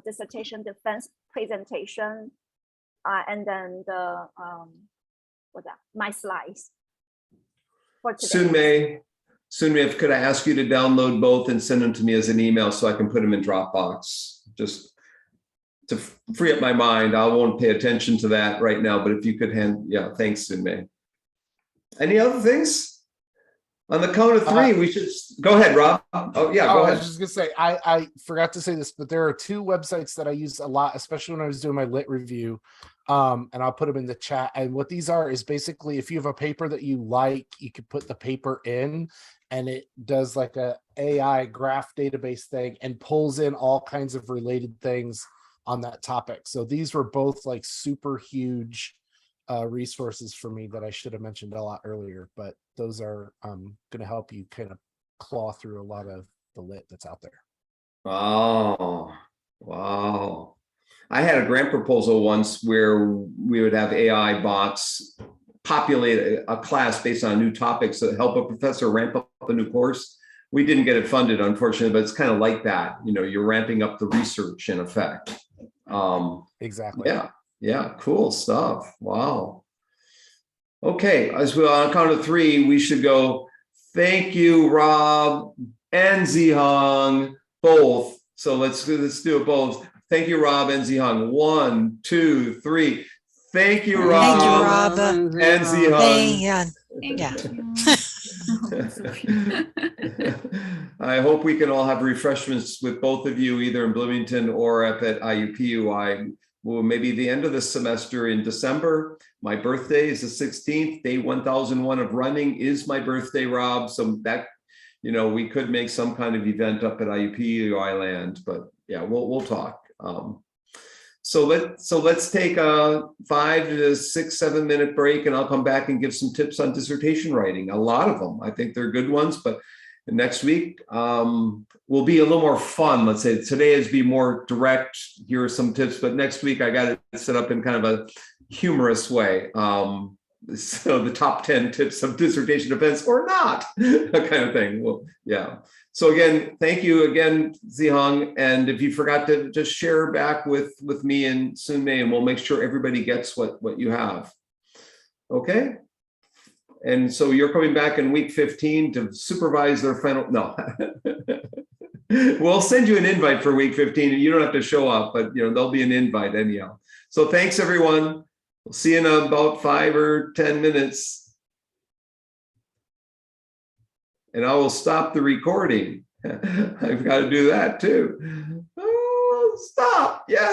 dissertation defense presentation, and then my slides for today. Sunmei, could I ask you to download both and send them to me as an email so I can put them in Dropbox, just to free up my mind. I won't pay attention to that right now, but if you could thanks, Sunmei. Any other things? On the count of three, we should go ahead, Rob. Go ahead. I was just gonna say, I forgot to say this, but there are two websites that I use a lot, especially when I was doing my lit review. And I'll put them in the chat. And what these are is basically, if you have a paper that you like, you could put the paper in, and it does like a AI graph database thing and pulls in all kinds of related things on that topic. So these were both like super huge resources for me that I should have mentioned a lot earlier, but those are going to help you kind of claw through a lot of the lit that's out there. Wow. I had a grant proposal once where we would have AI bots populate a class based on new topics to help a professor ramp up a new course. We didn't get it funded, unfortunately, but it's kind of like that. You're ramping up the research in effect. Exactly. Yeah, cool stuff. Wow. Okay, as we on count of three, we should go. Thank you, Rob and Zihang, both. So let's do it both. Thank you, Rob and Zihang. 1, 2, 3. Thank you, Rob. Thank you, Rob. And Zihang. I hope we can all have refreshments with both of you, either in Bloomington or up at IUPUI. Well, maybe the end of the semester in December. My birthday is the 16th. Day 1001 of running is my birthday, Rob. So that, we could make some kind of event up at IUPUI land, but yeah, we'll talk. So let's take a 5 to 6, 7 minute break, and I'll come back and give some tips on dissertation writing. A lot of them, I think they're good ones, but next week will be a little more fun. Let's say today is be more direct. Here are some tips, but next week I got it set up in kind of a humorous way. So the top 10 tips of dissertation defense or not, that kind of thing. Well, yeah. So again, thank you again, Zihang. And if you forgot to just share back with me and Sunmei, and we'll make sure everybody gets what you have. Okay. And so you're coming back in week 15 to supervise their final, no. We'll send you an invite for week 15 and you don't have to show up, but there'll be an invite anyhow. So thanks everyone. We'll see you in about 5 or 10 minutes. And I will stop the recording. I've got to do that too. Oh, stop. Yes.